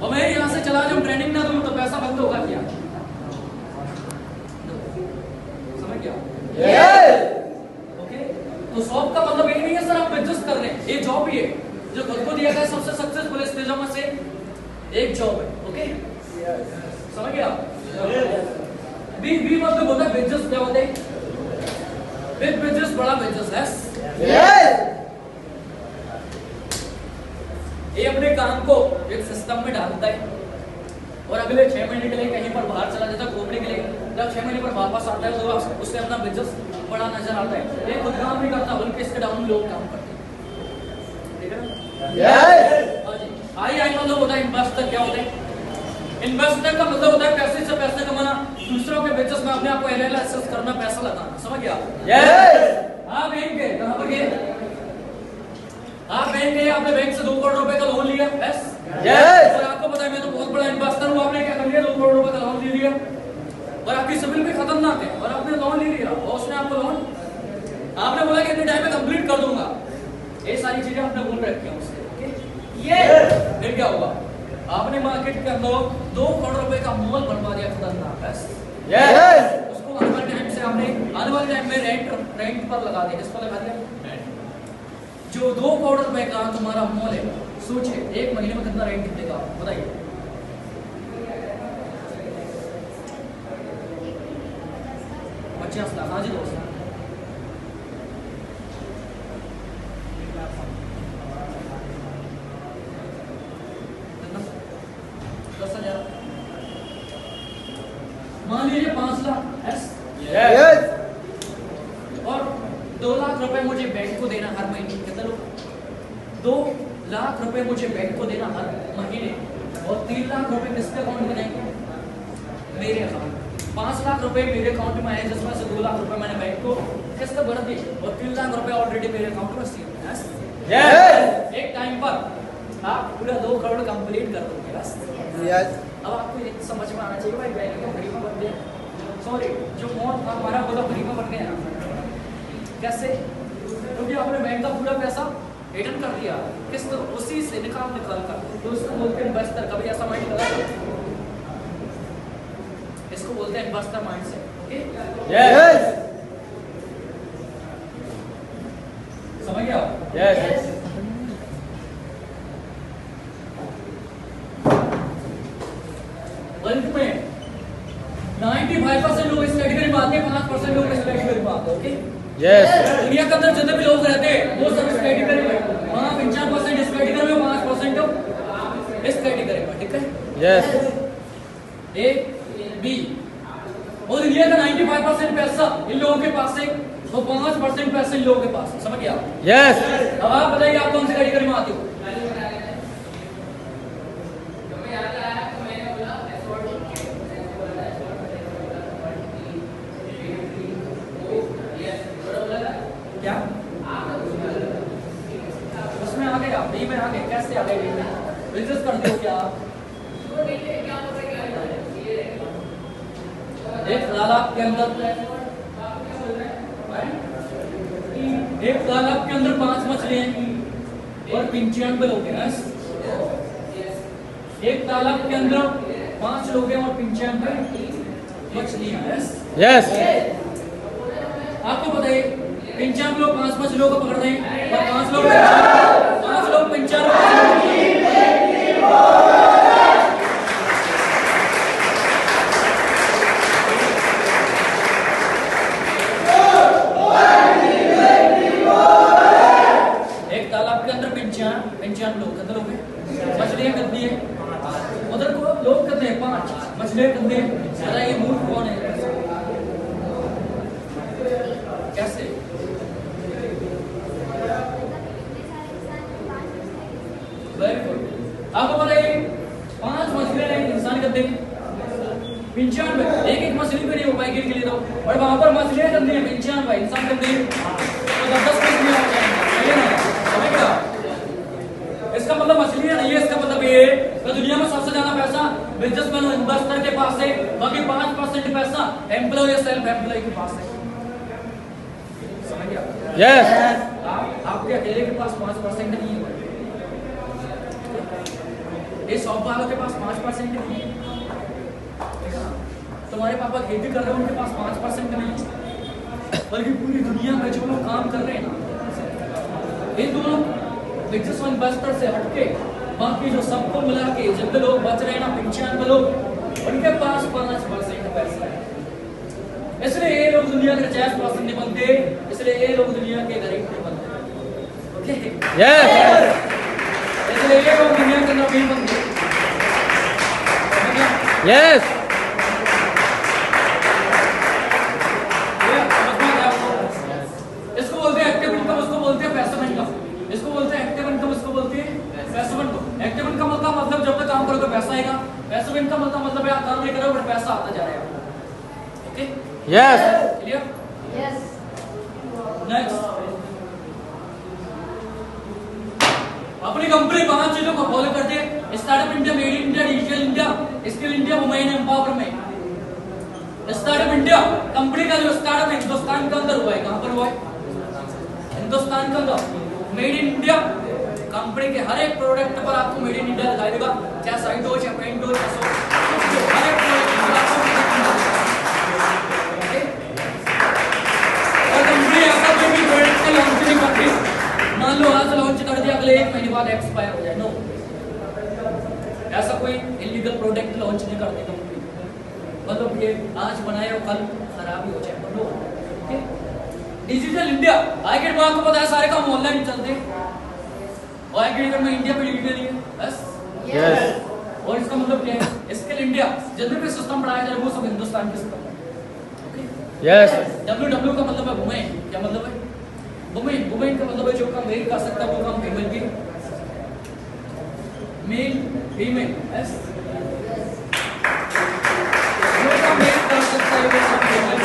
और मैं यहाँ से चला जाऊँ ट्रेनिंग ना दूँ तो पैसा बंद होगा क्या? समझ गया? ओके, तो शॉप का मतलब ये नहीं है सर आप बिजनेस कर रहे हैं, ये जॉब ही है। जो खुद को दिया गया सबसे सक्सेसफुल स्टेजों में से एक जॉब है। ओके, समझ गया? बी मतलब होता है बिजनेस। क्या होता है? बिग बिजनेस, बड़ा बिजनेस है। ये अपने काम को एक सिस्टम में डालता है और अगले 6 महीने के लिए कहीं पर बाहर चला जाता है घूमने के लिए। जब 6 महीने पर वापस आता है तो उससे अपना बिजनेस बड़ा नजर आता है। ये खुद काम नहीं करता बल्कि इसके डाउन लोग काम करते हैं। ठीक है ना? आई मतलब होता है इन्वेस्टर। क्या होता है? इन्वेस्टर का मतलब होता है पैसे से पैसे कमाना, दूसरों के बिजनेस में अपने आप को एनालिसिस करना, पैसा लगाना। समझ गया? आप बैंक गए, कहां पर गए? आप बैंक गए, आपने बैंक से 2 करोड़ रुपए का लोन लिया। यस, और आपको पता है मैं तो बहुत बड़ा इन्वेस्टर हूं। आपने क्या कर लिया? 2 करोड़ रुपए का लोन ले लिया और आपकी सिविल भी खतरनाक है और आपने लोन ले लिया और उसने आपको लोन, आपने बोला कि इतने टाइम में कंप्लीट कर दूंगा। ये सारी चीजें आपने बोल रखी हैं उससे। फिर क्या होगा? आपने मार्केट के अंदर 2 करोड़ रुपए का मॉल बनवा दिया खतरनाक। उसको आने वाले टाइम से आपने आने वाले टाइम में रेंट पर लगा दिया। किस पर लगा दिया? जो 2 करोड़ रुपए का तुम्हारा मॉल है, सोचिए 1 महीने में कितना रेंट देगा बताइए? $50 लाख। हाँ जी दोस्त, 10,000। मान लीजिए 5 लाख। और 2 लाख रुपए मुझे बैंक को देना हर महीने। कितना लोग? 2 लाख रुपए मुझे बैंक को देना हर महीने और 3 लाख रुपए किसके अकाउंट में जाएंगे? मेरे अकाउंट। 5 लाख रुपए मेरे अकाउंट में आए जिसमें से 2 लाख रुपए मैंने बैंक को किस्त भर दी और 3 लाख रुपए ऑलरेडी मेरे अकाउंट में सीधे। एक टाइम पर आप पूरा 2 करोड़ कंप्लीट कर दोगे। बस अब आपको ये समझ में आना चाहिए भाई बैंक में गरीब बन गए। सॉरी, जो मौत था हमारा वो तो गरीब बन गया। कैसे? क्योंकि आपने बैंक का पूरा पैसा रिटर्न कर दिया किस्त उसी से निकाल कर। तो उसको बोलते हैं इन्वेस्टर। कभी ऐसा माइंड लगा? इसको बोलते हैं इन्वेस्टर माइंडसेट। ओके, समझ गया? वर्ल्ड में 95% लोग इस कैटेगरी में आते हैं, 5% लोग इस कैटेगरी में आते हैं। ओके, दुनिया के अंदर जितने भी लोग रहते हैं वो सब इस कैटेगरी में। 55% इस कैटेगरी में, 5% इस कैटेगरी में। ठीक है? A B. और दुनिया का 95% पैसा इन लोगों के पास है तो 5% पैसा इन लोगों के पास है। समझ गया? अब आप बताइए आप कौन सी कैटेगरी में आते हो? क्या उसमें आ गए आप? बी में आ गए। कैसे आ गए? बिजनेस करते हो क्या? एक तालाब के अंदर 5 मछलियां और 95 लोग हैं। एक तालाब के अंदर 5 लोग हैं और 95 मछलियां हैं। आपको बताइए 95 लोग 5 मछलियों को पकड़ रहे हैं और 5 लोग 95 लोग। कितने लोग हैं? मछलियां कितनी है? उधर को लोग कितने हैं? 5। मछलियां कितनी है? ये मूर्ख कौन है? कैसे? Very good. आपको पता है 5 मछलियां हैं, इंसान कितने हैं? 95 एक एक मछली पे नहीं हो पाएगी के लिए तो, और वहां पर मछलियां गंदी है 95 इंसान गंदी है तो 10 मछलियां हो जाएंगी, सही है ना? समझ गया? इसका मतलब मछलियां नहीं है, इसका मतलब ये कि दुनिया में सबसे ज्यादा पैसा बिजनेसमैन और इन्वेस्टर के पास है, बाकी 5% पैसा एम्प्लॉय या सेल्फ एम्प्लॉय के पास है। समझ गया? यस आपके अकेले के पास 5% नहीं है, ये 100 वालों के पास 5% नहीं है। तुम्हारे पापा खेती कर रहे हैं, उनके पास 5% नहीं है, बल्कि पूरी दुनिया में जो लोग काम कर रहे हैं ना, इन दोनों बिजनेस और इन्वेस्टर से हटके बाकी जो सबको मिला के जितने लोग बच रहे हैं ना 95 लोग, उनके पास 5% पैसा है। इसलिए ये लोग दुनिया के 50% नहीं बनते, इसलिए ये लोग दुनिया के गरीब नहीं बनते। ओके यस इसलिए ये लोग दुनिया के अंदर नहीं बनते। यस इसको बोलते हैं एक्टिव इनकम, उसको बोलते हैं पैसिव इनकम। इसको बोलते हैं एक्टिव इनकम, इसको बोलते हैं पैसिव इनकम। एक्टिव इनकम का मतलब जब तक काम करोगे पैसा आएगा, पैसिव इनकम का मतलब है आप काम नहीं करोगे बट पैसा आता जा रहा है। Okay yes clear? Yes next, अपनी कंपनी 5 चीजों को फॉलो करते हैं। Startup India, made in India, digital India, skill India, women empowerment. Startup India company का जो स्टार्टअप है हिंदुस्तान के अंदर हुआ है, कहां पर हुआ है? हिंदुस्तान के अंदर। मेड इन इंडिया कंपनी के हर एक प्रोडक्ट पर आपको मेड इन इंडिया दिखाई देगा, चाहे साइड हो चाहे पेंट हो चाहे हर एक प्रोडक्ट पर आपको मेड इन इंडिया। और कंपनी ऐसा कोई भी प्रोडक्ट का लॉन्च नहीं करती, मान लो आज लॉन्च कर दिया अगले 1 महीने बाद एक्सपायर हो जाए, नो, ऐसा कोई इलीगल प्रोडक्ट लॉन्च नहीं करती कंपनी। मतलब ये आज बनाए और कल खराब ही हो जाए, no. Okay digital India, I get में आपको पता है सारे काम ऑनलाइन चलते हैं, और आई गेट में इंडिया पे डिजिटल है बस। यस और इसका मतलब क्या है? स्किल इंडिया, जितने भी सिस्टम बढ़ाया जाए वो सब हिंदुस्तान के सिस्टम है। यस डब्ल्यू का मतलब है वुमेन, क्या मतलब है? वुमेन का मतलब है जो काम मेल कर सकता है वो काम फीमेल भी, मेल फीमेल यस, जो काम मेल कर सकता है वो काम फीमेल,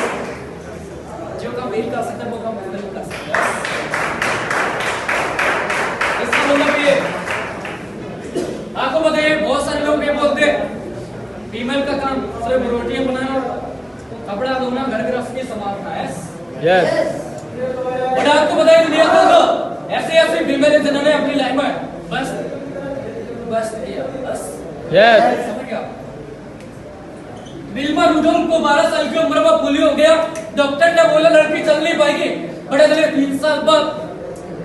जो काम मेल कर सकता है वो काम फीमेल कर सकता है। इसका मतलब ये आपको बताइए, बहुत सारे लोग ये बोलते हैं फीमेल का काम सिर्फ रोटियां बनाना और कपड़ा धोना, घर गृहस्थी संभालना है। यस और आपको बताइए दुनिया के अंदर ऐसे ऐसे फीमेल हैं जिन्होंने अपनी लाइफ में बस किया बस। यस समझ गया? विल्मा रुडोल्फ को 12 साल की उम्र में पोलियो हो गया, डॉक्टर ने बोला लड़की चल नहीं पाएगी, बट अगले 3 साल बाद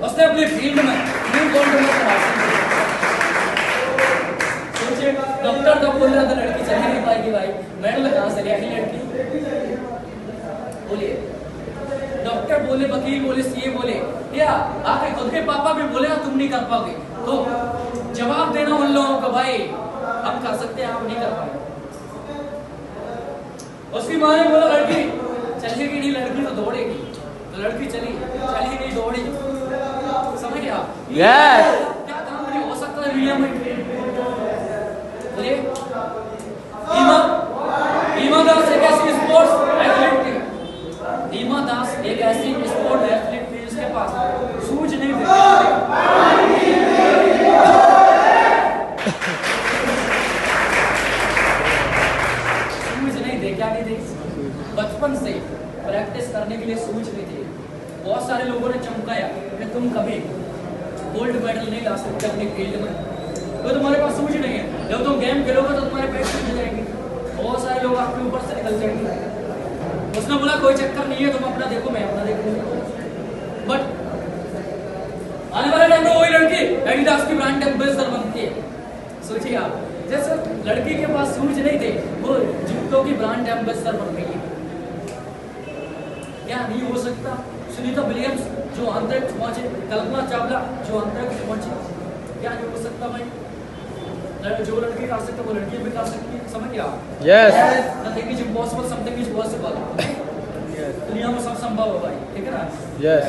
उसने अपनी फील्ड में न्यू वर्ल्ड में सोचिए, डॉक्टर तो बोल रहा था लड़की चल नहीं पाएगी, भाई मेडल कहां से लिया लड़की? बोलिए, डॉक्टर बोले, वकील बोले, सीए बोले, या आपके खुद के पापा भी बोले ना तुम नहीं कर पाओगे, तो जवाब देना उन लोगों को भाई हम कर सकते हैं, आप नहीं कर पाए। उसकी माँ ने बोला लड़की चलेगी नहीं, लड़की तो दौड़ेगी, तो लड़की चली नहीं दौड़ेगी। समझ गया? यस क्या काम नहीं हो सकता दुनिया में? बोलिए, ईमा दास एक ऐसी स्पोर्ट्स एथलीट थी, ईमा दास एक ऐसी स्पोर्ट एथलीट थी जिसके पास सूझ नहीं थी, क्या नहीं थे, बचपन से प्रैक्टिस करने के लिए सूझ नहीं थी। बहुत सारे लोगों ने चमकाया कि तुम कभी गोल्ड मेडल नहीं ला सकते अपनी फील्ड में, तो तुम्हारे पास सूझ नहीं है, जब तुम गेम खेलोगे तो तुम्हारे पैर सूझ जाएंगे, बहुत सारे लोग आपके ऊपर से निकल जाएंगे। उसने बोला कोई चक्कर नहीं है, तुम अपना देखो मैं अपना देखूंगा। बट आने वाले टाइम में वही लड़की एडिडास की ब्रांड एम्बेसडर बनती है। सोचिए आप, जैसे लड़की के पास सूझ नहीं थे वो जूतों की ब्रांड एम्बेसडर बन गई है। क्या नहीं हो सकता? सुनीता विलियम्स जो अंतरिक्ष पहुंचे, कल्पना चावला जो अंतरिक्ष पहुंचे, क्या नहीं हो सकता भाई? जो लड़की कर सकता है वो लड़की भी कर सकती है। समझ गया? Yes nothing is impossible, something is possible. दुनिया में सब संभव है भाई, ठीक है ना? यस